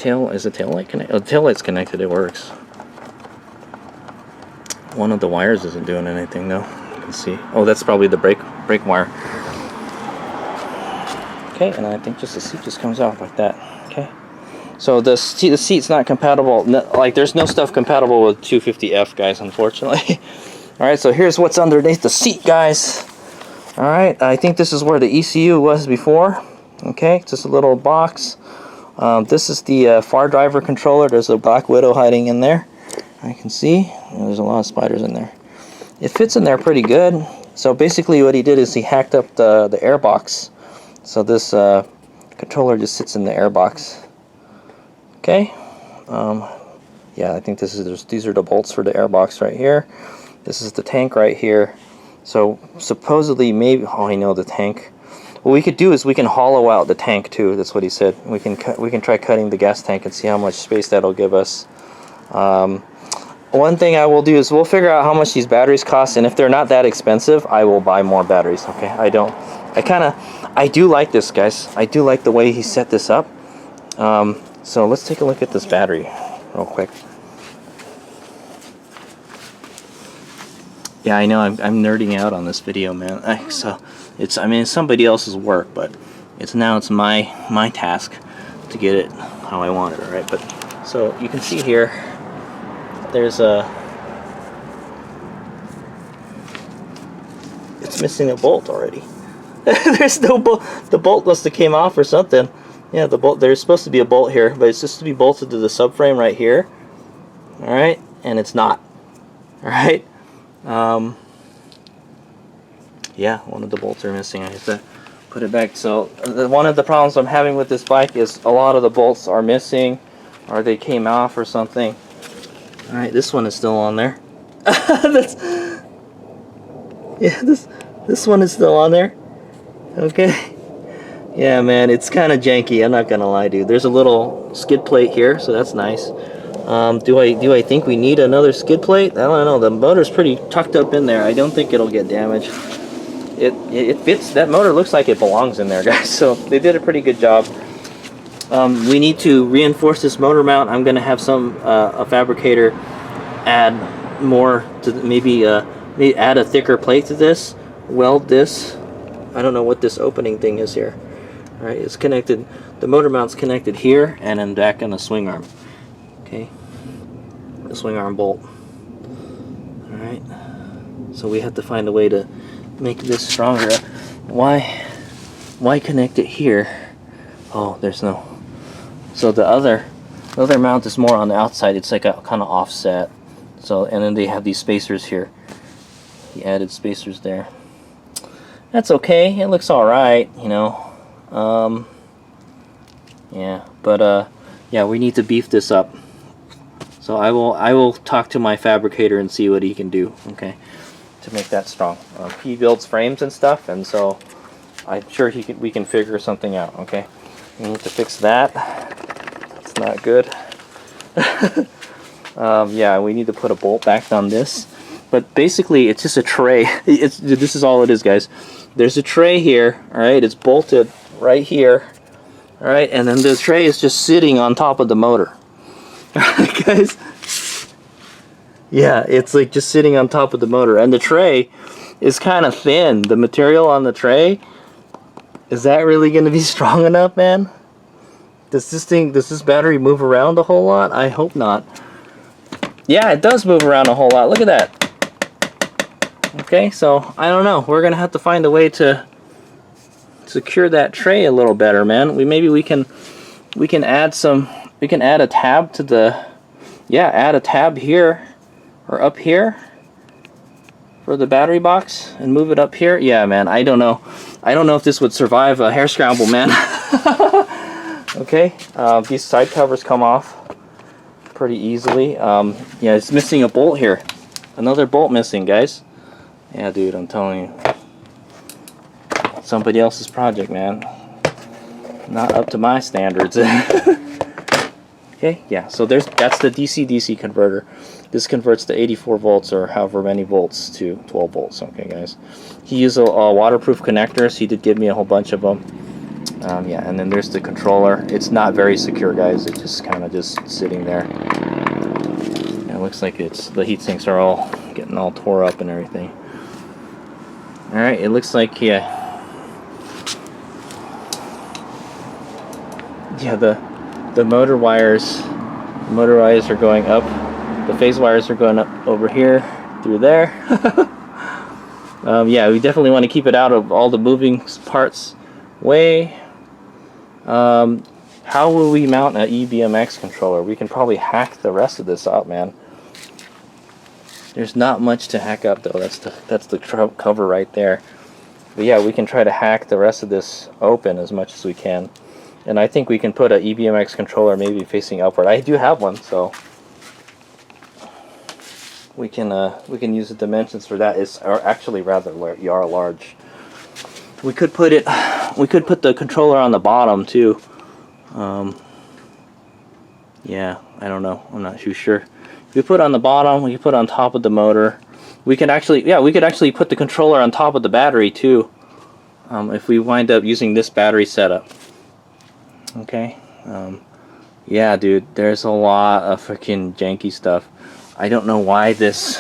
Is the tail light connected? Oh, the tail light's connected. It works. One of the wires isn't doing anything though. You can see. Oh, that's probably the brake wire. Okay, and I think just the seat just comes off like that. Okay. So the seat's not compatible. Like there's no stuff compatible with 250F, guys, unfortunately. All right. So here's what's underneath the seat, guys. All right. I think this is where the ECU was before. Okay, just a little box. This is the far driver controller. There's a Black Widow hiding in there. I can see. There's a lot of spiders in there. It fits in there pretty good. So basically what he did is he hacked up the air box. So this controller just sits in the air box. Okay. Yeah, I think these are the bolts for the air box right here. This is the tank right here. So supposedly maybe, oh, I know the tank. What we could do is we can hollow out the tank too. That's what he said. We can try cutting the gas tank and see how much space that'll give us. One thing I will do is we'll figure out how much these batteries cost, and if they're not that expensive, I will buy more batteries. Okay, I do like this, guys. I do like the way he set this up. So let's take a look at this battery real quick. Yeah, I know I'm nerding out on this video, man. So it's somebody else's work, but it's my task to get it how I want it. All right, but so you can see here, there's it's missing a bolt already. There's no bolt. The bolt must have came off or something. Yeah, the bolt, there's supposed to be a bolt here, but it's supposed to be bolted to the subframe right here. Alright, and it's not. Alright. Yeah, one of the bolts are missing. I have to put it back. So one of the problems I'm having with this bike is a lot of the bolts are missing, or they came off or something. Alright, this one is still on there. Yeah, this one is still on there. Okay. Yeah, man, it's kind of janky. I'm not gonna lie, dude. There's a little skid plate here, so that's nice. Do I think we need another skid plate? I don't know. The motor's pretty tucked up in there. I don't think it'll get damaged. It fits. That motor looks like it belongs in there, guys. So they did a pretty good job. We need to reinforce this motor mount. I'm gonna have a fabricator add more to maybe add a thicker plate to this. Weld this. I don't know what this opening thing is here. All right, it's connected. The motor mount's connected here and then back on the swing arm. Okay, the swing arm bolt. All right, so we have to find a way to make this stronger. Why connect it here? Oh, there's no. So the other mount is more on the outside. It's like a kind of offset. So, and then they have these spacers here. The added spacers there. That's okay. It looks all right, you know. Yeah, but yeah, we need to beef this up. So I will talk to my fabricator and see what he can do. Okay, to make that strong. He builds frames and stuff, and so I'm sure we can figure something out. Okay, we need to fix that. It's not good. Yeah, we need to put a bolt back on this. But basically, it's just a tray. This is all it is, guys. There's a tray here, all right? It's bolted right here, all right? And then the tray is just sitting on top of the motor. Guys? Yeah, it's like just sitting on top of the motor. And the tray is kind of thin. The material on the tray, is that really going to be strong enough, man? Does this battery move around a whole lot? I hope not. Yeah, it does move around a whole lot. Look at that. Okay, so I don't know. We're gonna have to find a way to secure that tray a little better, man. Maybe we can add a tab to the, yeah, add a tab here or up here for the battery box and move it up here. Yeah, man. I don't know if this would survive a hare scramble, man. Okay, these side covers come off pretty easily. Yeah, it's missing a bolt here. Another bolt missing, guys. Yeah, dude, I'm telling you. Somebody else's project, man. Not up to my standards. Okay, yeah, so that's the DC-DC converter. This converts the 84 volts or however many volts to 12 volts. Okay, guys. He used a waterproof connectors. He did give me a whole bunch of them. Yeah, and then there's the controller. It's not very secure, guys. It's just kind of just sitting there. Yeah, it looks like the heat sinks are all getting all tore up and everything. Alright, it looks like, yeah, the motor wires are going up. The phase wires are going up over here, through there. Yeah, we definitely want to keep it out of all the moving parts way. How will we mount an EBMX controller? We can probably hack the rest of this out, man. There's not much to hack up though. That's the cover right there. But yeah, we can try to hack the rest of this open as much as we can. And I think we can put an EBMX controller maybe facing upward. I do have one, so we can use the dimensions for that. Are actually rather large. We could put the controller on the bottom too. Yeah, I don't know. I'm not too sure. If we put it on the bottom, we can put it on top of the motor. We could actually put the controller on top of the battery too. If we wind up using this battery setup. Okay. Yeah, dude, there's a lot of freaking janky stuff. I don't know why this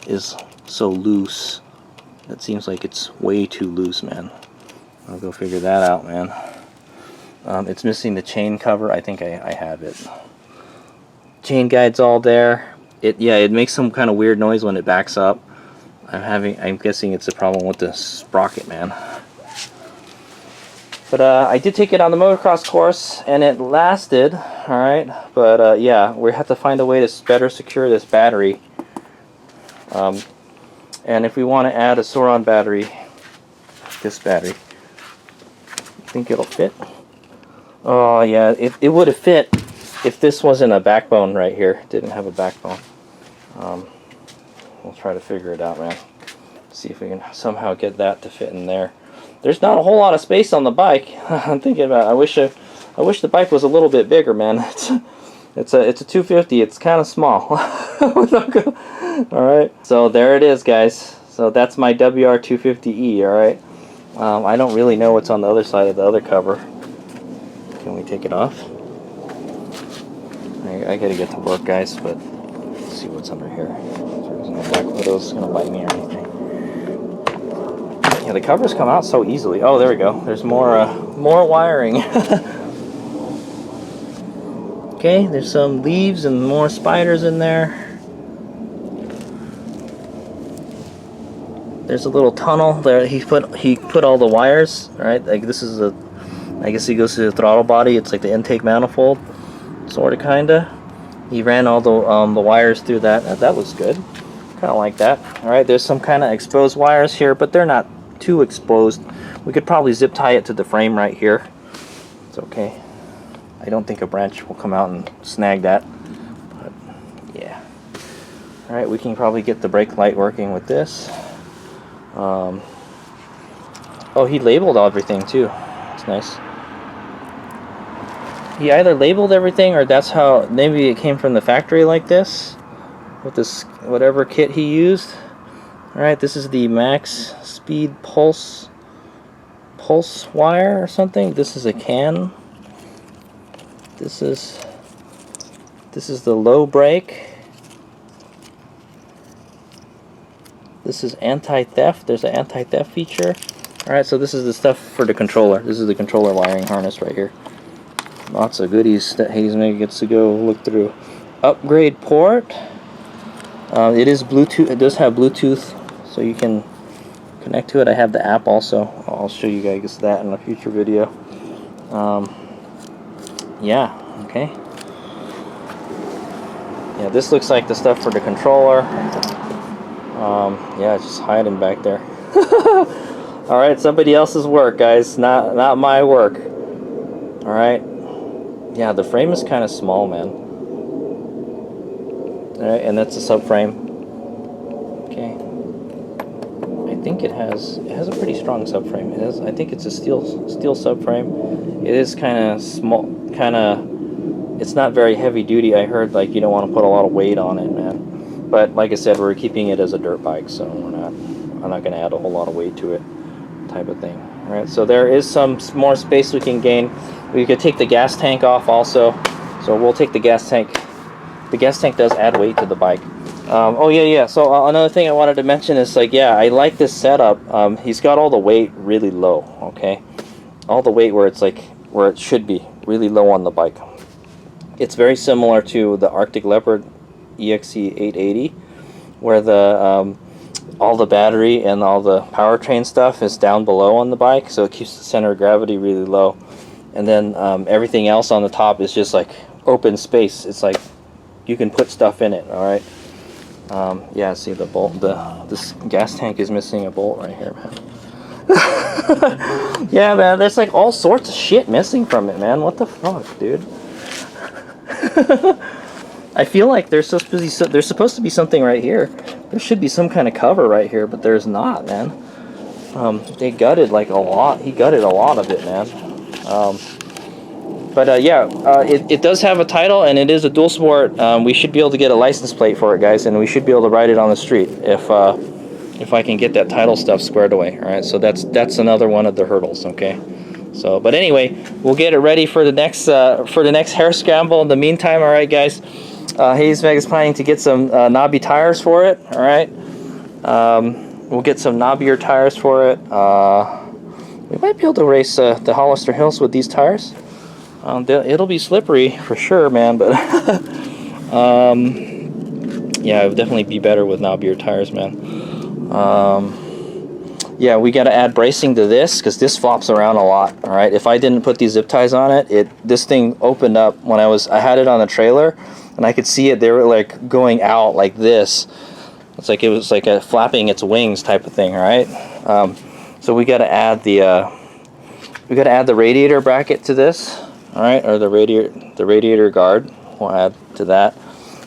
is so loose. It seems like it's way too loose, man. I'll go figure that out, man. It's missing the chain cover. I think I have it. Chain guide's all there. It makes some kind of weird noise when it backs up. I'm guessing it's a problem with the sprocket, man. But I did take it on the motocross course, and it lasted, all right. But yeah, we have to find a way to better secure this battery. And if we want to add a Sauron battery, this battery, I think it'll fit. Oh yeah, it would have fit if this wasn't a backbone right here. It didn't have a backbone. We'll try to figure it out, man. See if we can somehow get that to fit in there. There's not a whole lot of space on the bike. I'm thinking about it. I wish the bike was a little bit bigger, man. It's a 250. It's kind of small. All right. So there it is, guys. So that's my WR250E. All right. I don't really know what's on the other side of the other cover. Can we take it off? I gotta get to work, guys. But let's see what's under here. There's no black widows gonna bite me or anything. Yeah, the covers come out so easily. Oh, there we go. There's more wiring. Okay, there's some leaves and more spiders in there. There's a little tunnel there. He put all the wires. Right, like this is a. I guess he goes to the throttle body. It's like the intake manifold, sort of, kinda. He ran all the wires through that. That looks good. Kind of like that. All right, there's some kind of exposed wires here, but they're not too exposed. We could probably zip tie it to the frame right here. It's okay. I don't think a branch will come out and snag that. But yeah. All right, we can probably get the brake light working with this. Oh, he labeled everything too. That's nice. He either labeled everything, or that's how, maybe it came from the factory like this, with this whatever kit he used. All right, this is the max speed pulse wire or something. This is a can. This is the low brake. This is anti-theft. There's an anti-theft feature. All right, so this is the stuff for the controller. This is the controller wiring harness right here. Lots of goodies that Hazemeg gets to go look through. Upgrade port. It is Bluetooth. It does have Bluetooth, so you can connect to it. I have the app also. I'll show you guys that in a future video. Yeah. Okay. Yeah, this looks like the stuff for the controller. Yeah, just hiding back there. All right, somebody else's work, guys. Not my work. All right. Yeah, the frame is kind of small, man. Alright, and that's a subframe. Okay. I think it has a pretty strong subframe. It has, I think it's a steel subframe. It is kind of small, it's not very heavy duty. I heard like you don't want to put a lot of weight on it, man. But like I said, we're keeping it as a dirt bike, so I'm not going to add a whole lot of weight to it, type of thing. All right, so there is some more space we can gain. We could take the gas tank off also, so we'll take the gas tank. The gas tank does add weight to the bike. Oh yeah. So another thing I wanted to mention is like, yeah, I like this setup. He's got all the weight really low. Okay, all the weight where it's like where it should be, really low on the bike. It's very similar to the Arctic Leopard EXE 880, where the all the battery and all the powertrain stuff is down below on the bike, so it keeps the center of gravity really low. And then everything else on the top is just like open space. It's like you can put stuff in it. All right. Yeah. See the bolt. This gas tank is missing a bolt right here, man. Yeah, man. There's like all sorts of shit missing from it, man. What the fuck, dude? I feel like there's supposed to be something right here. There should be some kind of cover right here, but there's not, man. They gutted like a lot. He gutted a lot of it, man. Yeah, it does have a title, and it is a dual sport. We should be able to get a license plate for it, guys, and we should be able to ride it on the street if I can get that title stuff squared away. All right, so that's another one of the hurdles. Okay, so but anyway, we'll get it ready for the next hare scramble. In the meantime, all right, guys, Hazemeg is planning to get some knobby tires for it. All right, we'll get some knobbier tires for it. We might be able to race the Hollister Hills with these tires. It'll be slippery for sure, man, but yeah, it would definitely be better with knobbier tires, man. yeah, we got to add bracing to this because this flops around a lot. All right, if I didn't put these zip ties on it, this thing opened up when I had it on the trailer, and I could see it. They were like going out like this. It's like it was like a flapping its wings type of thing, right? So we got to add the radiator bracket to this, all right, or the radiator guard. We'll add to that.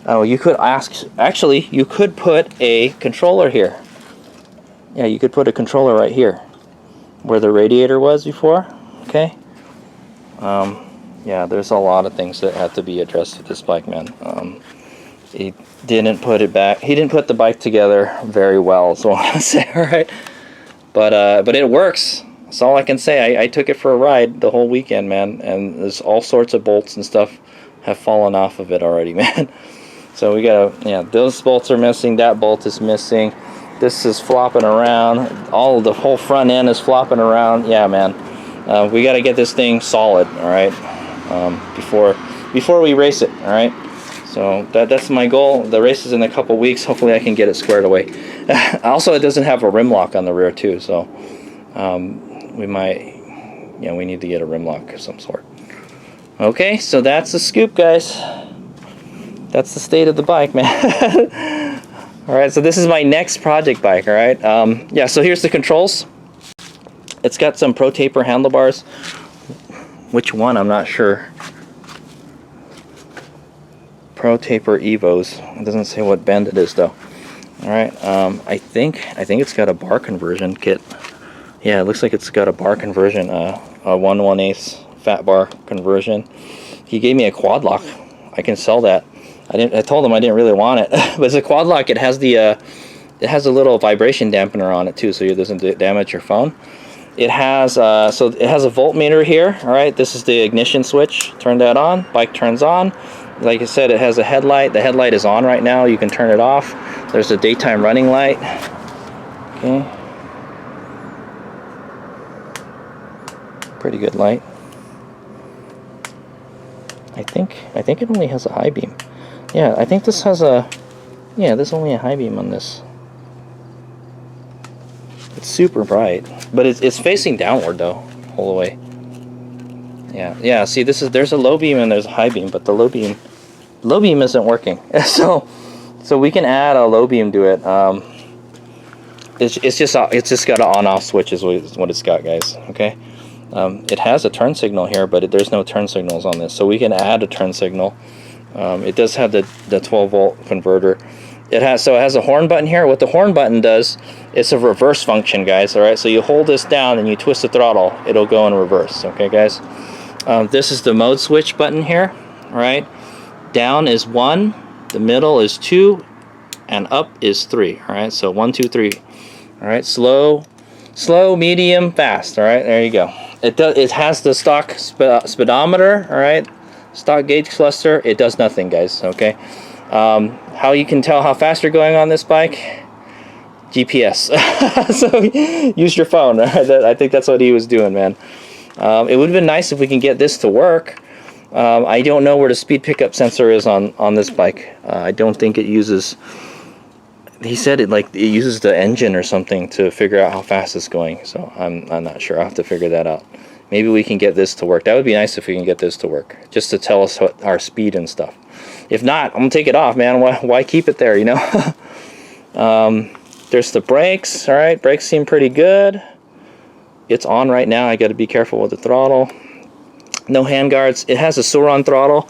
Oh, you could actually you could put a controller here. Yeah, you could put a controller right here where the radiator was before. Okay. Yeah, there's a lot of things that have to be addressed with this bike, man. He didn't put it back. He didn't put the bike together very well, so I want to say, all right. But it works. That's all I can say. I took it for a ride the whole weekend, man, and there's all sorts of bolts and stuff have fallen off of it already, man. So we gotta, yeah, those bolts are missing. That bolt is missing. This is flopping around. The whole front end is flopping around. Yeah, man. We got to get this thing solid, all right, before we race it, all right. So that's my goal. The race is in a couple weeks. Hopefully I can get it squared away. Also, it doesn't have a rim lock on the rear too, so we need to get a rim lock of some sort. Okay, so that's the scoop, guys. That's the state of the bike, man. All right, so this is my next project bike, all right? Yeah, so here's the controls. It's got some Pro Taper handlebars. Which one? I'm not sure. Pro Taper Evos. It doesn't say what bend it is, though. All right, I think it's got a bar conversion kit. Yeah, it looks like it's got a bar conversion, a 1/1/8 fat bar conversion. He gave me a quad lock. I can sell that. I told him I didn't really want it, but it's a quad lock. It has a little vibration dampener on it too, so it doesn't damage your phone. It has so it has a voltmeter here. All right, this is the ignition switch. Turn that on. Bike turns on. Like I said, it has a headlight. The headlight is on right now. You can turn it off. There's a daytime running light. Okay, pretty good light. I think it only has a high beam. Yeah, I think this has a, yeah, there's only a high beam on this. It's super bright, but it's facing downward though, all the way. Yeah, see, there's a low beam and there's a high beam, but the low beam isn't working. So we can add a low beam to it. It's just got an on-off switch is what it's got, guys, okay? It has a turn signal here, but there's no turn signals on this, so we can add a turn signal. It does have the 12-volt converter. It has a horn button here. What the horn button does, it's a reverse function, guys. All right, so you hold this down and you twist the throttle, it'll go in reverse. Okay, guys. This is the mode switch button here. All right, down is 1, the middle is 2, and up is 3. All right, so 1, 2, 3. All right, slow, medium, fast. All right, there you go. It has the stock speedometer. All right. Stock gauge cluster. It does nothing, guys. Okay. How you can tell how fast you're going on this bike? GPS. So use your phone. I think that's what he was doing, man. It would have been nice if we can get this to work. I don't know where the speed pickup sensor is on this bike. I don't think it uses. He said it uses the engine or something to figure out how fast it's going. So I'm not sure. I'll have to figure that out. Maybe we can get this to work. That would be nice if we can get this to work, just to tell us what our speed and stuff. If not, I'm gonna take it off, man. Why keep it there, you know? There's the brakes. All right, brakes seem pretty good. It's on right now. I got to be careful with the throttle. No handguards. It has a Sauron throttle.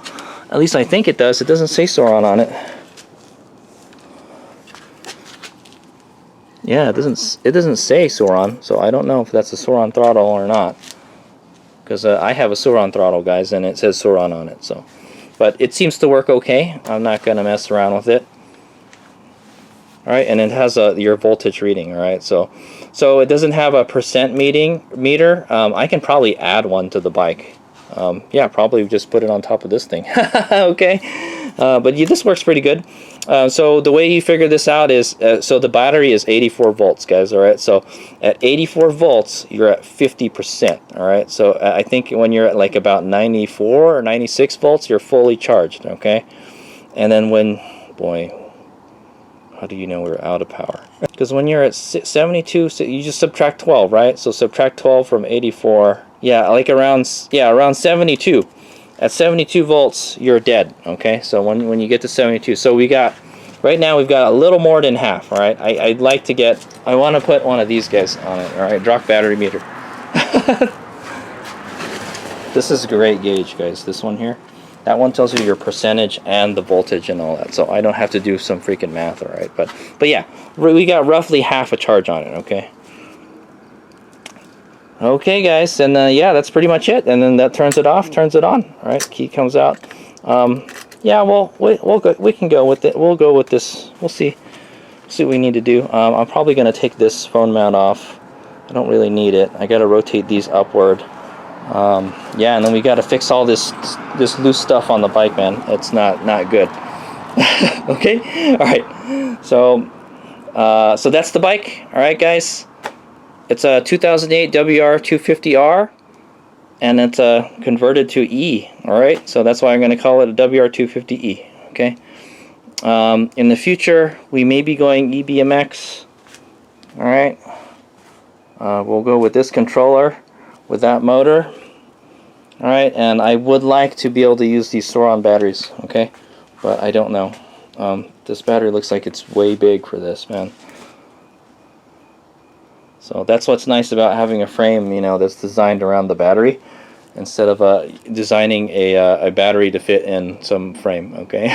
At least I think it does. It doesn't say Sauron on it. Yeah, it doesn't say Sauron, so I don't know if that's a Sauron throttle or not. Because I have a Sauron throttle, guys, and it says Sauron on it. So, but it seems to work okay. I'm not gonna mess around with it. All right, and it has your voltage reading. All right, so it doesn't have a percent meter. I can probably add one to the bike. Yeah, probably just put it on top of this thing. Okay, but yeah, this works pretty good. So the way you figure this out is, so the battery is 84 volts, guys. All right, so at 84 volts, you're at 50%. All right, so I think when you're at like about 94 or 96 volts, you're fully charged. Okay, and then when, boy, How do you know we're out of power? Because when you're at 72, so you just subtract 12, right? So subtract 12 from 84. Yeah, like around 72. At 72 volts, you're dead. Okay, so when you get to 72, so we got right now we've got a little more than half. All right, I'd like to get. I want to put one of these guys on it. All right, Drock battery meter. This is a great gauge, guys. This one here. That one tells you your percentage and the voltage and all that, so I don't have to do some freaking math, all right? But yeah, we got roughly half a charge on it, okay? Okay, guys, and yeah, that's pretty much it. And then that turns it off, turns it on. All right, key comes out. Yeah, well, we can go with it. We'll go with this. We'll see what we need to do. I'm probably gonna take this phone mount off. I don't really need it. I gotta rotate these upward. Yeah, and then we got to fix all this loose stuff on the bike, man. It's not good. Okay, all right. So that's the bike. All right, guys. It's a 2008 WR250R, and it's converted to E. All right, so that's why I'm going to call it a WR250E. Okay. In the future, we may be going EBMX. All right. We'll go with this controller with that motor. Alright, and I would like to be able to use these Sauron batteries, okay? But I don't know. This battery looks like it's way big for this, man. So that's what's nice about having a frame, you know, that's designed around the battery instead of designing a battery to fit in some frame, okay?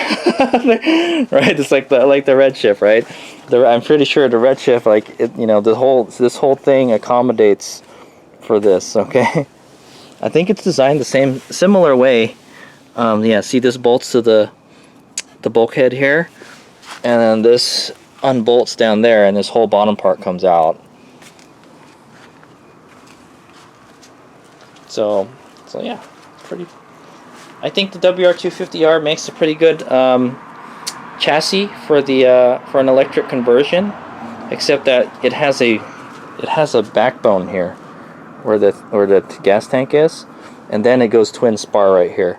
Right? It's like the Redshift, right? I'm pretty sure the Redshift, like it, you know, this whole thing accommodates for this, okay? I think it's designed the similar way. Yeah, see, this bolts to the bulkhead here, and then this unbolts down there, and this whole bottom part comes out. So yeah, it's pretty. I think the WR250R makes a pretty good chassis for an electric conversion, except that it has a backbone here where the gas tank is, and then it goes twin spar right here.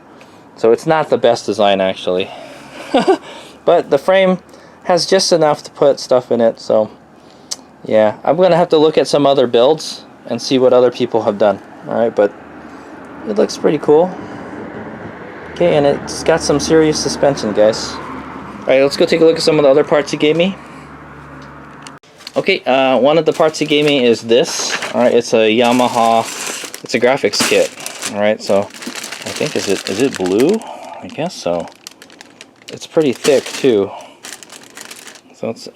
So it's not the best design, actually. But the frame has just enough to put stuff in it, so yeah, I'm gonna have to look at some other builds and see what other people have done. Alright, but it looks pretty cool. Okay, and it's got some serious suspension, guys. Alright, let's go take a look at some of the other parts he gave me. Okay, one of the parts he gave me is this. Alright, it's a Yamaha, it's a graphics kit. Alright, so I think, is it blue? I guess so. It's pretty thick too. So it's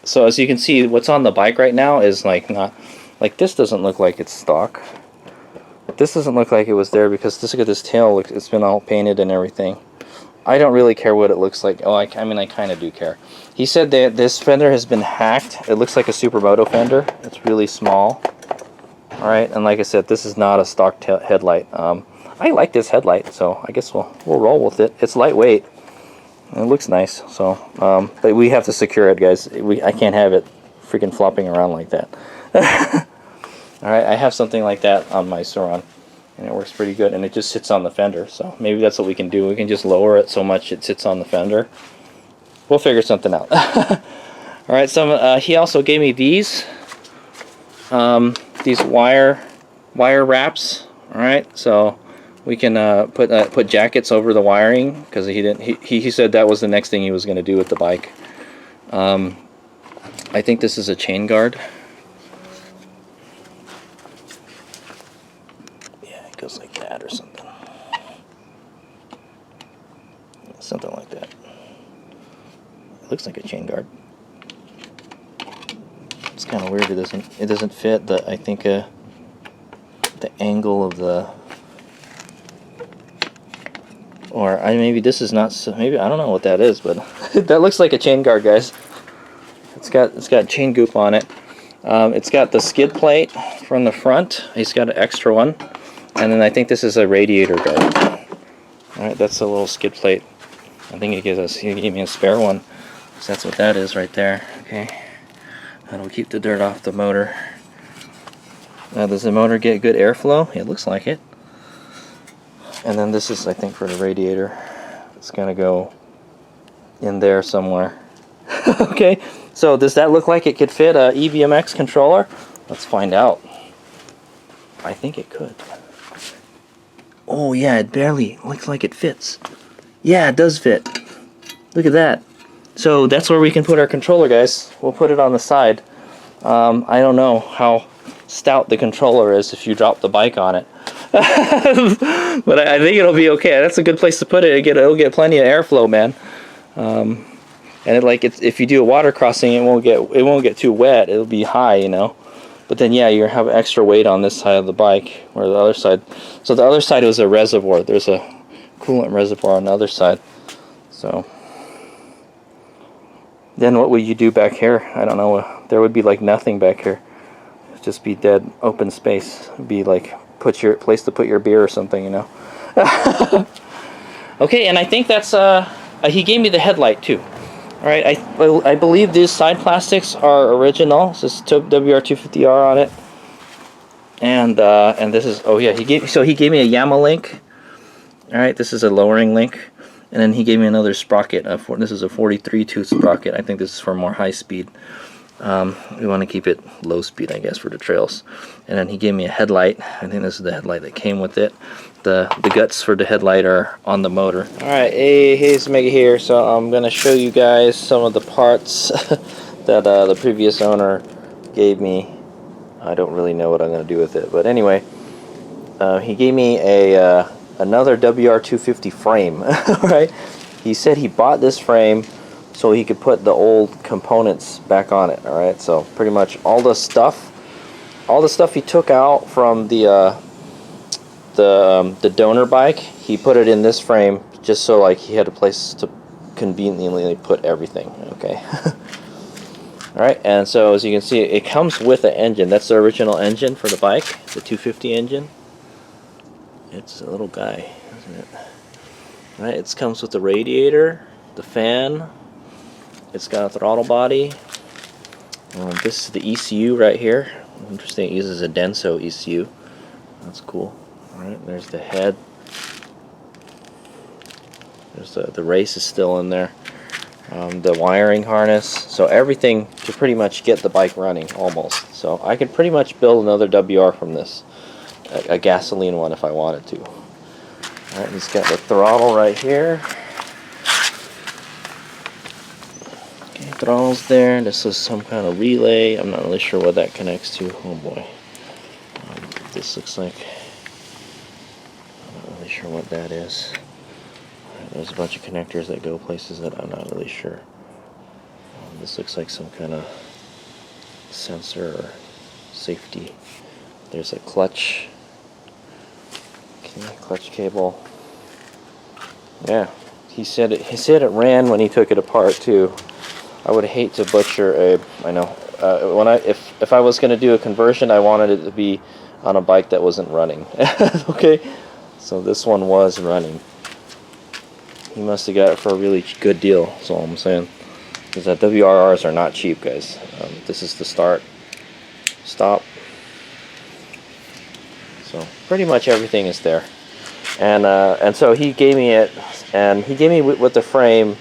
so as you can see, what's on the bike right now is like not like, this doesn't look like it's stock. This doesn't look like it was there because look at this tail, it's been all painted and everything. I don't really care what it looks like. Oh, I mean, I kind of do care. He said that this fender has been hacked. It looks like a Supermoto fender. It's really small. Alright, and like I said, this is not a stock headlight. I like this headlight, so I guess we'll roll with it. It's lightweight. It looks nice, so but we have to secure it, guys. I can't have it freaking flopping around like that. Alright, I have something like that on my Sauron, and it works pretty good, and it just sits on the fender, so maybe that's what we can do. We can just lower it so much it sits on the fender. We'll figure something out. Alright, he also gave me these wire wraps. Alright, so we can put jackets over the wiring, because he said that was the next thing he was going to do with the bike. I think this is a chain guard. Yeah, it goes like that or something. Something like that. It looks like a chain guard. It's kind of weird. It doesn't fit the, I think, the angle of the, or maybe this is not, maybe, I don't know what that is, but that looks like a chain guard, guys. It's got chain goop on it. It's got the skid plate from the front. He's got an extra one, and then I think this is a radiator guard. All right, that's a little skid plate. I think he gave me a spare one, so that's what that is right there. Okay, that'll keep the dirt off the motor. Does the motor get good airflow? It looks like it. And then this is, I think, for the radiator. It's gonna go in there somewhere. Okay, so does that look like it could fit a EBMX controller? Let's find out. I think it could. Oh yeah, it barely looks like it fits. Yeah, it does fit. Look at that. So that's where we can put our controller, guys. We'll put it on the side. I don't know how stout the controller is if you drop the bike on it. But I think it'll be okay. That's a good place to put it. It'll get plenty of airflow, man. And if you do a water crossing, it won't get too wet. It'll be high, you know. But then yeah, you have extra weight on this side of the bike or the other side. So the other side was a reservoir. There's a coolant reservoir on the other side. So then what would you do back here? I don't know. There would be like nothing back here. It'd just be dead open space. It'd be like place to put your beer or something, you know. Okay, and I think that's he gave me the headlight too. All right, I believe these side plastics are original. This is WR250R on it, and this is, oh yeah, he gave me a Yamaha link. All right, this is a lowering link, and then he gave me another sprocket. This is a 43 tooth sprocket. I think this is for more high speed. We want to keep it low speed, I guess, for the trails. And then he gave me a headlight. I think this is the headlight that came with it. The guts for the headlight are on the motor. Alright, hey, it's Mega here. So I'm going to show you guys some of the parts that the previous owner gave me. I don't really know what I'm going to do with it. But anyway, he gave me another WR250 frame. Right? He said he bought this frame so he could put the old components back on it. All right, so pretty much all the stuff he took out from the donor bike, he put it in this frame just so like he had a place to conveniently put everything. Okay. All right, and so as you can see, it comes with an engine. That's the original engine for the bike, the 250 engine. It's a little guy, isn't it? All right, it comes with the radiator, the fan. It's got a throttle body. This is the ECU right here. Interesting, it uses a Denso ECU. That's cool. Alright, there's the head. There's the race is still in there. The wiring harness. So everything to pretty much get the bike running, almost. So I could pretty much build another WR from this. A gasoline one if I wanted to. Alright, he's got the throttle right here. Throttles there. This is some kind of relay. I'm not really sure what that connects to. Oh boy. This looks like, I'm not really sure what that is. There's a bunch of connectors that go places that I'm not really sure. This looks like some kind of sensor or safety. There's a clutch. Okay, clutch cable. Yeah, he said it ran when he took it apart too. I would hate to butcher a. I know. If I was going to do a conversion, I wanted it to be on a bike that wasn't running. Okay, so this one was running. He must have got it for a really good deal. That's all I'm saying. Because that WRRs are not cheap, guys. This is the start, stop. So pretty much everything is there, and so he gave me it, and he gave me with the frame.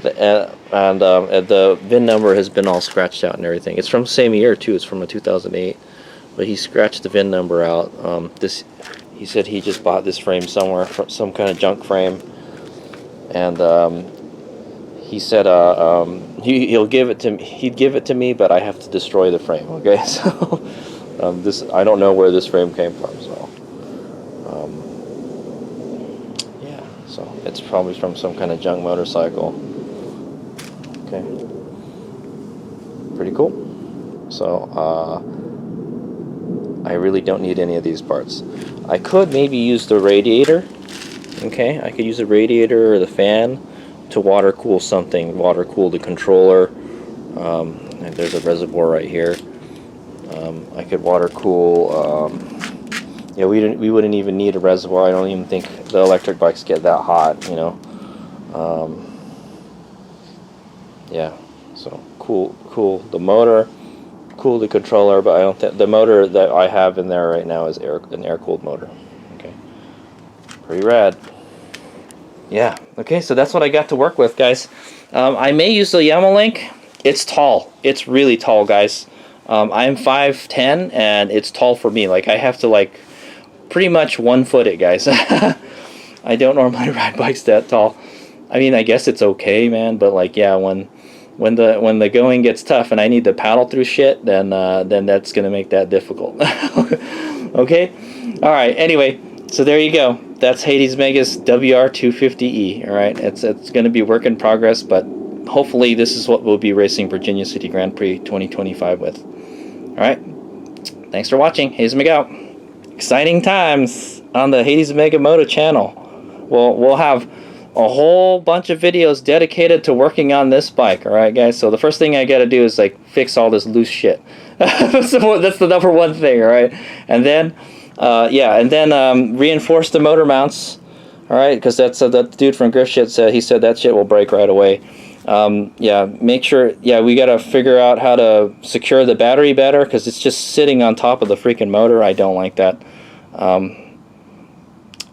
The VIN number has been all scratched out and everything. It's from the same year too. It's from a 2008, but he scratched the VIN number out. He said he just bought this frame somewhere from some kind of junk frame, and he said he'll give it to me. He'd give it to me, but I have to destroy the frame. Okay, so I don't know where this frame came from. So yeah, so it's probably from some kind of junk motorcycle. Okay, pretty cool. So I really don't need any of these parts. I could maybe use the radiator. Okay, I could use the radiator or the fan to water cool something. Water cool the controller. And there's a reservoir right here. I could water cool. Yeah, we wouldn't even need a reservoir. I don't even think the electric bikes get that hot. You know. Yeah, so cool the motor, cool the controller, but I don't think the motor that I have in there right now is an air-cooled motor. Okay, pretty rad. Yeah, okay, so that's what I got to work with, guys. I may use the Yamaha link. It's tall. It's really tall, guys. I'm 5'10", and it's tall for me. Like, I have to, like, pretty much 1 foot it, guys. I don't normally ride bikes that tall. I mean, I guess it's okay, man, but, like, yeah, when the going gets tough and I need to paddle through shit, then that's gonna make that difficult. Okay? Alright, anyway, so there you go. That's Hades Mega's WR250E. Alright, it's gonna be work in progress, but hopefully this is what we'll be racing Virginia City Grand Prix 2025 with. Alright, thanks for watching. Hades Mega out. Exciting times on the Hades Mega Moto channel. We'll have a whole bunch of videos dedicated to working on this bike. Alright, guys, so the first thing I gotta do is, like, fix all this loose shit. So that's the number one thing. Alright, and then reinforce the motor mounts. Alright, because that's that dude from Griff Shit said, he said that shit will break right away. Make sure, we gotta figure out how to secure the battery better, because it's just sitting on top of the freaking motor. I don't like that.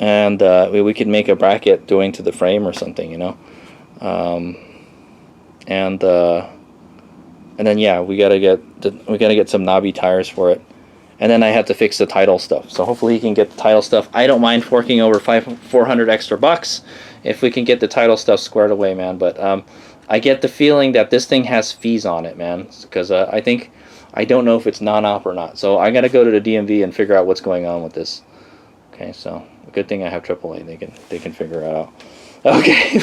We could make a bracket going to the frame or something, you know. And then we gotta get some knobby tires for it. And then I have to fix the title stuff. So hopefully he can get the title stuff. I don't mind forking over $400 extra bucks if we can get the title stuff squared away, man. But I get the feeling that this thing has fees on it, man. Because I don't know if it's non-op or not. So I gotta go to the DMV and figure out what's going on with this. Okay, so good thing I have AAA. They can figure it out. Okay,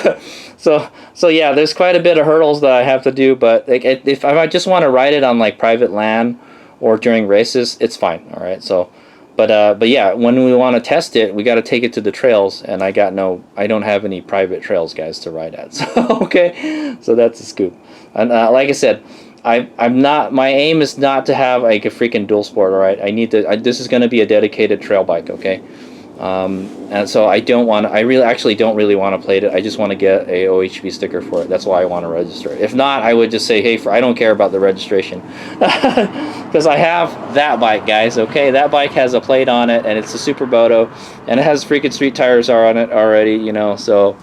so yeah, there's quite a bit of hurdles that I have to do. But like, if I just want to ride it on, like, private land or during races, it's fine. All right, so but yeah, when we want to test it, we got to take it to the trails, and I don't have any private trails, guys, to ride at. So okay, so that's a scoop. And like I said, I'm not, my aim is not to have, like, a freaking dual sport. All right, this is going to be a dedicated trail bike. Okay. And so I actually don't really want to plate it. I just want to get a OHV sticker for it. That's why I want to register it. If not, I would just say, hey, I don't care about the registration. Because I have that bike, guys, okay? That bike has a plate on it, and it's a Super Moto, and it has freaking street tires on it already, you know, so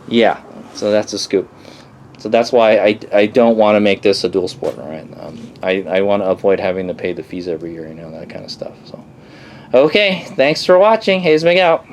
yeah. So that's a scoop. So that's why I don't want to make this a dual sport, all right? I want to avoid having to pay the fees every year, you know, that kind of stuff, so. Okay, thanks for watching. Hades Meg out.